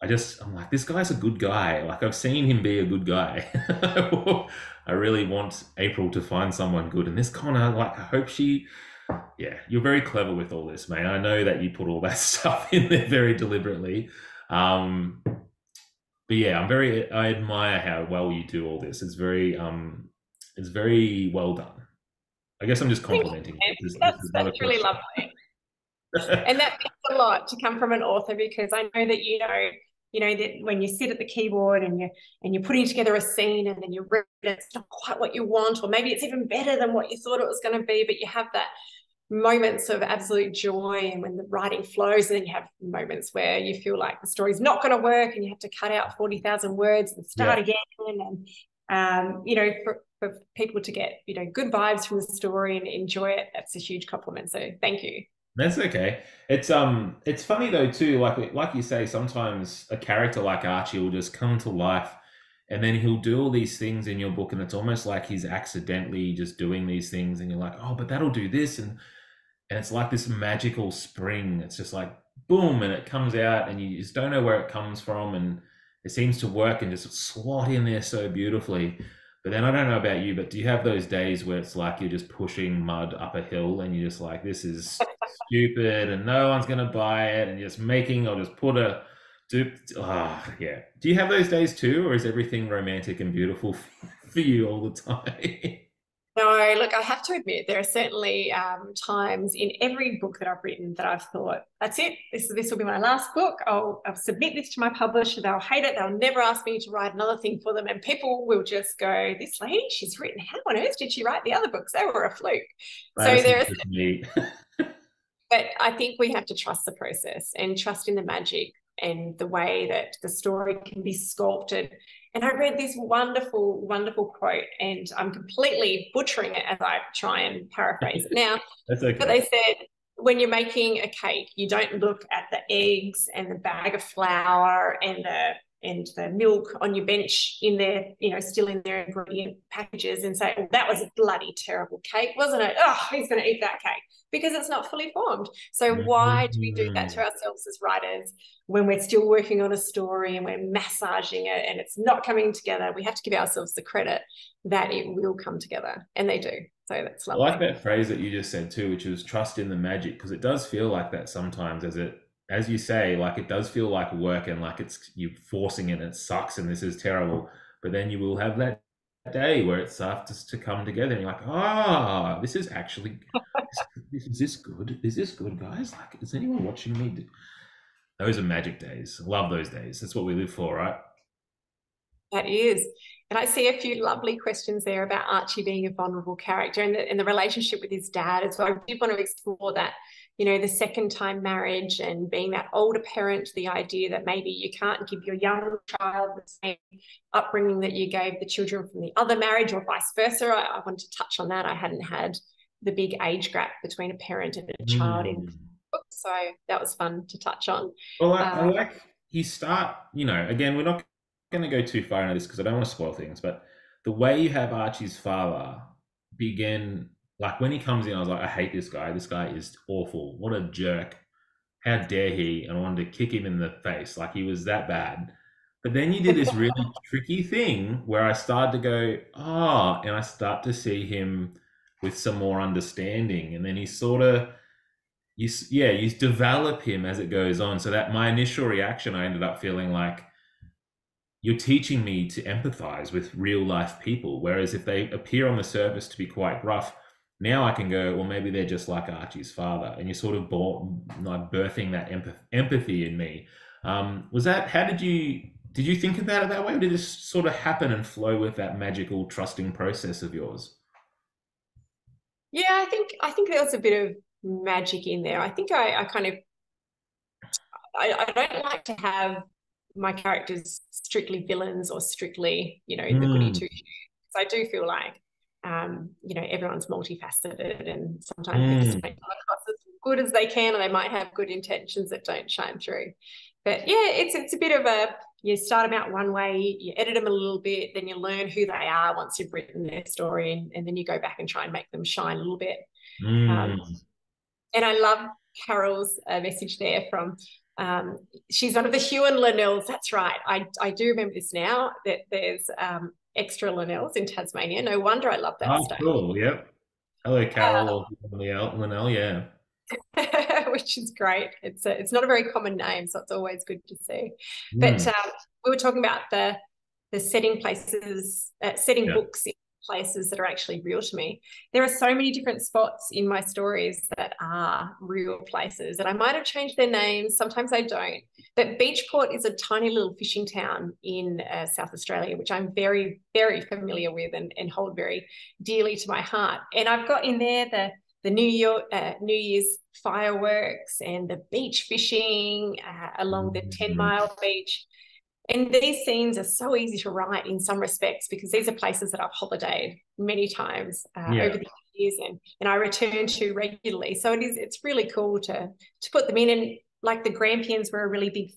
I'm like, this guy's a good guy. Like, I've seen him be a good guy. I really want April to find someone good, and this Connor, like, I hope you're very clever with all this, mate. I know that you put all that stuff in there very deliberately. But yeah, I admire how well you do all this. It's very well done. I guess I'm just complimenting you. That's really lovely. And that means a lot to come from an author, because I know that that when you sit at the keyboard and you're putting together a scene, and then you read it, it's not quite what you want, or maybe it's even better than what you thought it was going to be, but you have that moments of absolute joy, and when the writing flows, and then you have moments where you feel like the story's not going to work and you have to cut out 40,000 words and start again. And for people to get good vibes from the story and enjoy it, that's a huge compliment. So thank you. That's okay. It's funny though too, like you say, sometimes a character like Archie will just come to life, and then he'll do all these things in your book, and it's almost like he's accidentally just doing these things, and you're like, oh, but that'll do this, and it's like this magical spring. It's just like boom, and it comes out, and you just don't know where it comes from, and it seems to work and just slot in there so beautifully. But then I don't know about you, but do you have those days where it's like you're just pushing mud up a hill, and you're just like, this is stupid and no one's going to buy it, and you're just yeah. Do you have those days too, or is everything romantic and beautiful for you all the time? No, look, I have to admit, there are certainly times in every book that I've written that I've thought, that's it. This will be my last book. I'll submit this to my publisher. They'll hate it. They'll never ask me to write another thing for them. And people will just go, this lady, she's written, how on earth did she write the other books? They were a fluke. So there is, Madison's just me. but I think we have to trust the process and trust in the magic and the way that the story can be sculpted. And I read this wonderful, wonderful quote, and I'm completely butchering it as I try and paraphrase it now. That's But okay. they said, when you're making a cake, you don't look at the eggs and the bag of flour and the milk on your bench in their, still in their ingredient packages and say, oh, that was a bloody terrible cake, wasn't it? Oh, who's going to eat that cake? Because it's not fully formed. So why do we do that to Mm. ourselves as writers when we're still working on a story and we're massaging it and it's not coming together? We have to give ourselves the credit that it will come together, and they do. So that's I like lovely. that phrase that you just said too, which was trust in the magic, because it does feel like that sometimes, as you say, like it does feel like work and like it's you forcing it and it sucks and this is terrible. But then you will have that day where it starts to come together and you're like, ah, this is actually, is this good? Is this good, guys? Like, is anyone watching me? Those are magic days. Love those days. That's what we live for, right? That is. And I see a few lovely questions there about Archie being a vulnerable character and the relationship with his dad as well. I did want to explore that, the second time marriage and being that older parent, the idea that maybe you can't give your young child the same upbringing that you gave the children from the other marriage or vice versa. I wanted to touch on that. I hadn't had the big age gap between a parent and a child in Mm. books, so that was fun to touch on. Well, I Uh, like you start, again, we're not going to go too far into this because I don't want to spoil things, but the way you have Archie's father begin, like when he comes in, I was like, I hate this guy. This guy is awful. What a jerk. How dare he? And I wanted to kick him in the face. Like he was that bad. But then you did this really tricky thing where I started to go, oh, and I start to see him with some more understanding. And then he sort of, you develop him as it goes on. So that my initial reaction, I ended up feeling like you're teaching me to empathize with real life people. Whereas if they appear on the surface to be quite rough, now I can go, well, maybe they're just like Archie's father, and you're sort of like birthing that empathy in me. Was that how did you think about it that way, or did it just sort of happen and flow with that magical trusting process of yours? yeah, I think there was a bit of magic in there. I think I kind of I don't like to have my characters strictly villains or strictly, the goody Mm, two shoes. I do feel like everyone's multifaceted and sometimes they just mm. make come across as good as they can and they might have good intentions that don't shine through. But yeah, it's a bit of a you start them out one way, you edit them a little bit, then you learn who they are once you've written their story, and then you go back and try and make them shine a little bit. Um, Mm. and I love Carol's message there from she's one of the Hugh and Linnells. That's right. I do remember this now that there's extra Linnells in Tasmania. No wonder I love that Oh, state, cool. Yep. Hello, Carol or Linnell. Yeah. which is great. It's not a very common name, so it's always good to see. But Mm. we were talking about the setting places, setting Yeah. books in places that are actually real to me. There are so many different spots in my stories that are real places, and I might have changed their names. Sometimes I don't. But Beachport is a tiny little fishing town in South Australia, which I'm very, very familiar with and hold very dearly to my heart. And I've got in there the New Year's fireworks and the beach fishing along the 10-mile beach. And these scenes are so easy to write in some respects because these are places that I've holidayed many times over Yeah. the years and I return to regularly. So it's really cool to put them in. And like the Grampians were a really big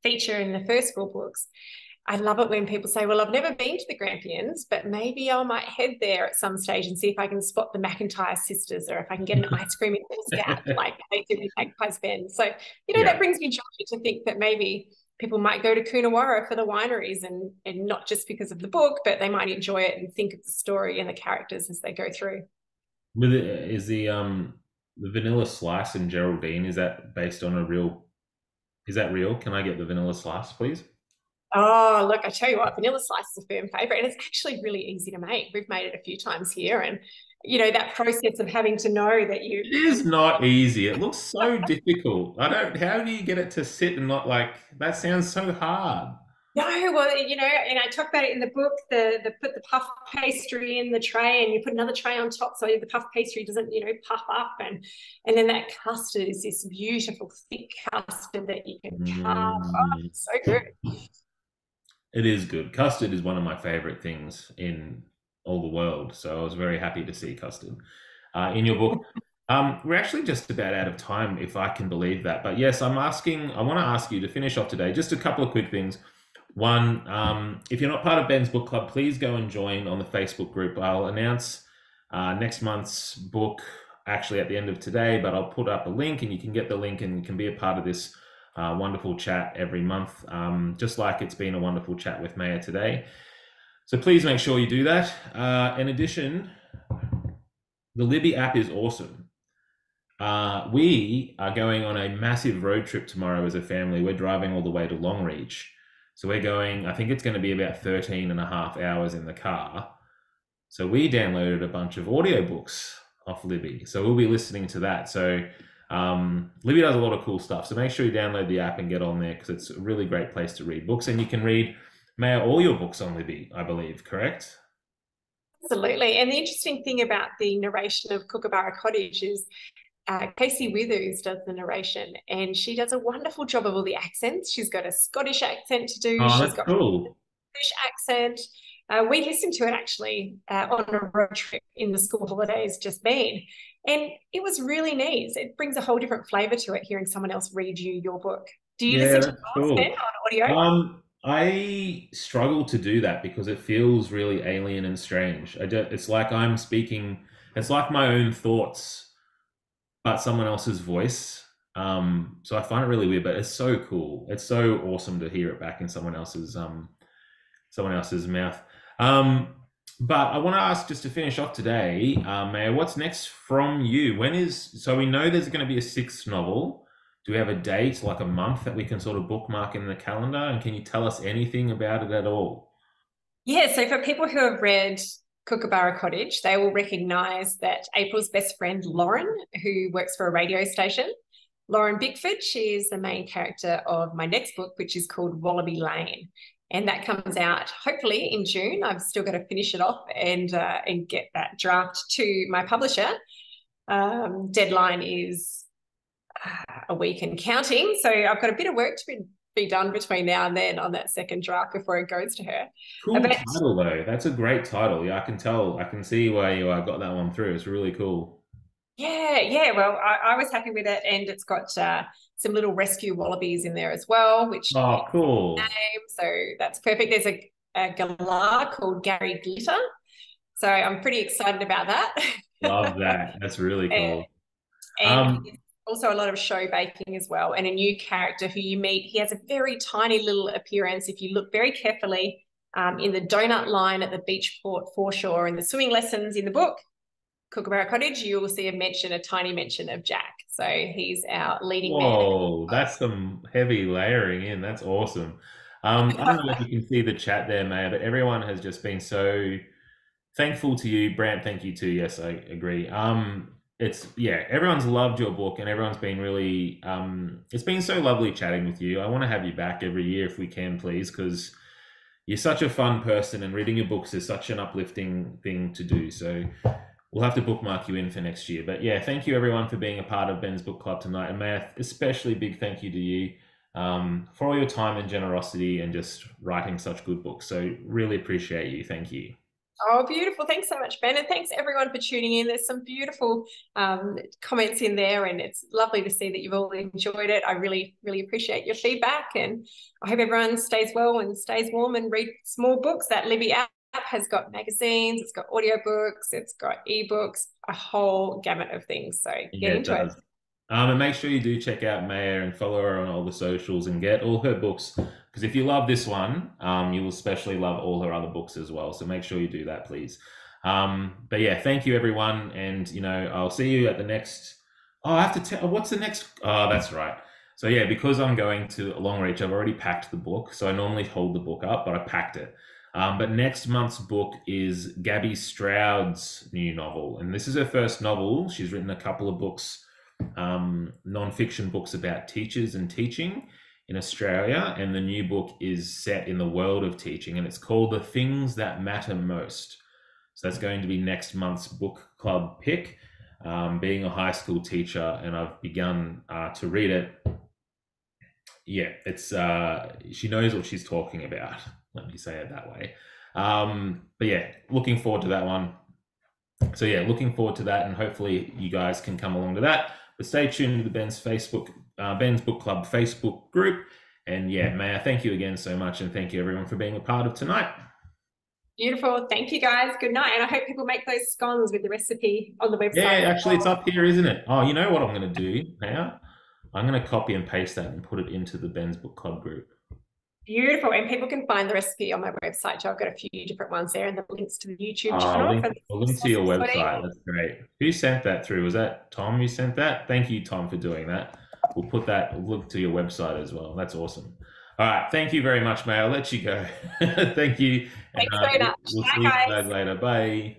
feature in the first four books. I love it when people say, well, I've never been to the Grampians, but maybe I might head there at some stage and see if I can spot the McIntyre sisters or if I can get an ice cream in Girl Scout like they did in Magpie's Bend. So, that Yeah. brings me joy to think that maybe people might go to Coonawarra for the wineries and not just because of the book, but they might enjoy it and think of the story and the characters as they go through. With it, is the vanilla slice in Geraldine, is that based on a real? Is that real? Can I get the vanilla slice, please? Oh, look, I tell you what, vanilla slice is a firm favorite, and it's actually really easy to make. We've made it a few times here, and that process of having to know that It is not easy. It looks so difficult. I don't, how do you get it to sit and not like, that sounds so hard. no, well, and I talk about it in the book. The put the puff pastry in the tray, and you put another tray on top so the puff pastry doesn't, puff up, and then that custard is this beautiful thick custard that you can carve. Oh, Mm. so good. It is good. Custard is one of my favorite things in all the world. So I was very happy to see custard in your book. We're actually just about out of time, if I can believe that. But yes, I want to ask you to finish off today, just a couple of quick things. One, if you're not part of Ben's book club, please go and join on the Facebook group. I'll announce next month's book actually at the end of today, but I'll put up a link and you can get the link and you can be a part of this wonderful chat every month, just like it's been a wonderful chat with Maya today. So please make sure you do that. In addition, the Libby app is awesome. We are going on a massive road trip tomorrow as a family. We're driving all the way to Longreach. So we're going, I think it's going to be about 13 and a half hours in the car. So we downloaded a bunch of audiobooks off Libby. So we'll be listening to that. So Libby does a lot of cool stuff. So make sure you download the app and get on there because it's a really great place to read books. And you can read, Maya, all your books on Libby, I believe, correct? Absolutely. And the interesting thing about the narration of Kookaburra Cottage is Casey Withers does the narration, and she does a wonderful job of all the accents. She's got a Scottish accent to do. Oh, She's that's got a cool. British accent. We listened to it actually on a road trip in the school holidays just been, and it was really neat. It brings a whole different flavour to it hearing someone else read you your book. Do you Yeah, listen to that's yours, Ben, cool. on audio? I struggle to do that because it feels really alien and strange. It's like I'm speaking, it's like my own thoughts, but someone else's voice. So I find it really weird, but it's so cool. It's so awesome to hear it back in someone else's mouth. Um, but I want to ask just to finish off today, Maya, what's next from you? So we know there's going to be a sixth novel. Do we have a date, like a month that we can sort of bookmark in the calendar? And can you tell us anything about it at all? Yeah, so for people who have read Kookaburra Cottage, they will recognise that April's best friend, Lauren, who works for a radio station, Lauren Bickford, she is the main character of my next book, which is called Wallaby Lane. And that comes out hopefully in June. I've still got to finish it off and get that draft to my publisher. Deadline is a week and counting. So I've got a bit of work to be done between now and then on that second draft before it goes to her. Cool But title though. That's a great title. Yeah, I can tell. I can see why you got that one through. It's really cool. yeah. Well, I was happy with it, and it's got some little rescue wallabies in there as well, which Oh, cool. name. So that's perfect. There's a galah called Gary Glitter. So I'm pretty excited about that. Love that. That's really and, cool. and Um, also a lot of show baking as well. And a new character who you meet. He has a very tiny little appearance. If you look very carefully in the donut line at the beachport foreshore and the swimming lessons in the book, Kookaburra Cottage, you will see a tiny mention of Jack. So he's our leading man. Whoa, that's some heavy layering in. That's awesome. I don't know if you can see the chat there, Maya, but everyone has just been so thankful to you. Brant, thank you too. Yes, I agree. Everyone's loved your book and everyone's been really it's been so lovely chatting with you. I want to have you back every year if we can, please, because you're such a fun person and reading your books is such an uplifting thing to do. So we'll have to bookmark you in for next year. But yeah, thank you everyone for being a part of Ben's Book Club tonight. And Maya, especially big thank you to you for all your time and generosity and just writing such good books. So really appreciate you. Thank you. Oh, beautiful. Thanks so much, Ben. And thanks everyone for tuning in. There's some beautiful comments in there, and it's lovely to see that you've all enjoyed it. I really, really appreciate your feedback, and I hope everyone stays well and stays warm and read small books. That Libby app has got magazines, it's got audiobooks, it's got ebooks, a whole gamut of things. So Yeah, get it into it. does. And make sure you do check out Maya and follow her on all the socials and get all her books. Because if you love this one, you will especially love all her other books as well. So make sure you do that, please. But yeah, thank you, everyone. And, I'll see you at the next. Oh, I have to tell. What's the next? Oh, that's right. So yeah, because I'm going to Longreach, I've already packed the book. So I normally hold the book up, but I packed it. But next month's book is Gabby Stroud's new novel, and this is her first novel. She's written a couple of books, non-fiction books about teachers and teaching in Australia, and the new book is set in the world of teaching, and it's called The Things That Matter Most. So that's going to be next month's book club pick. Being a high school teacher, and I've begun to read it. Yeah, it's she knows what she's talking about. Let me say it that way. But yeah, looking forward to that one. So yeah, looking forward to that, and hopefully you guys can come along to that. But stay tuned to the Ben's Book Club Facebook group. And yeah, Maya, thank you again so much, and thank you everyone for being a part of tonight. Beautiful. Thank you guys. Good night. And I hope people make those scones with the recipe on the website. Yeah, actually, it's up here, isn't it? Oh, you know what I'm going to do now? I'm going to copy and paste that and put it into the Ben's Book Club group. Beautiful. And people can find the recipe on my website. So I've got a few different ones there and the links to the YouTube channel. I'll link to your website. That's great. Who sent that through? Was that Tom who sent that? Thank you, Tom, for doing that. We'll put that link to your website as well. That's awesome. All right. Thank you very much, May. I'll let you go. Thank you. Thanks very much. We'll see you guys later. Bye.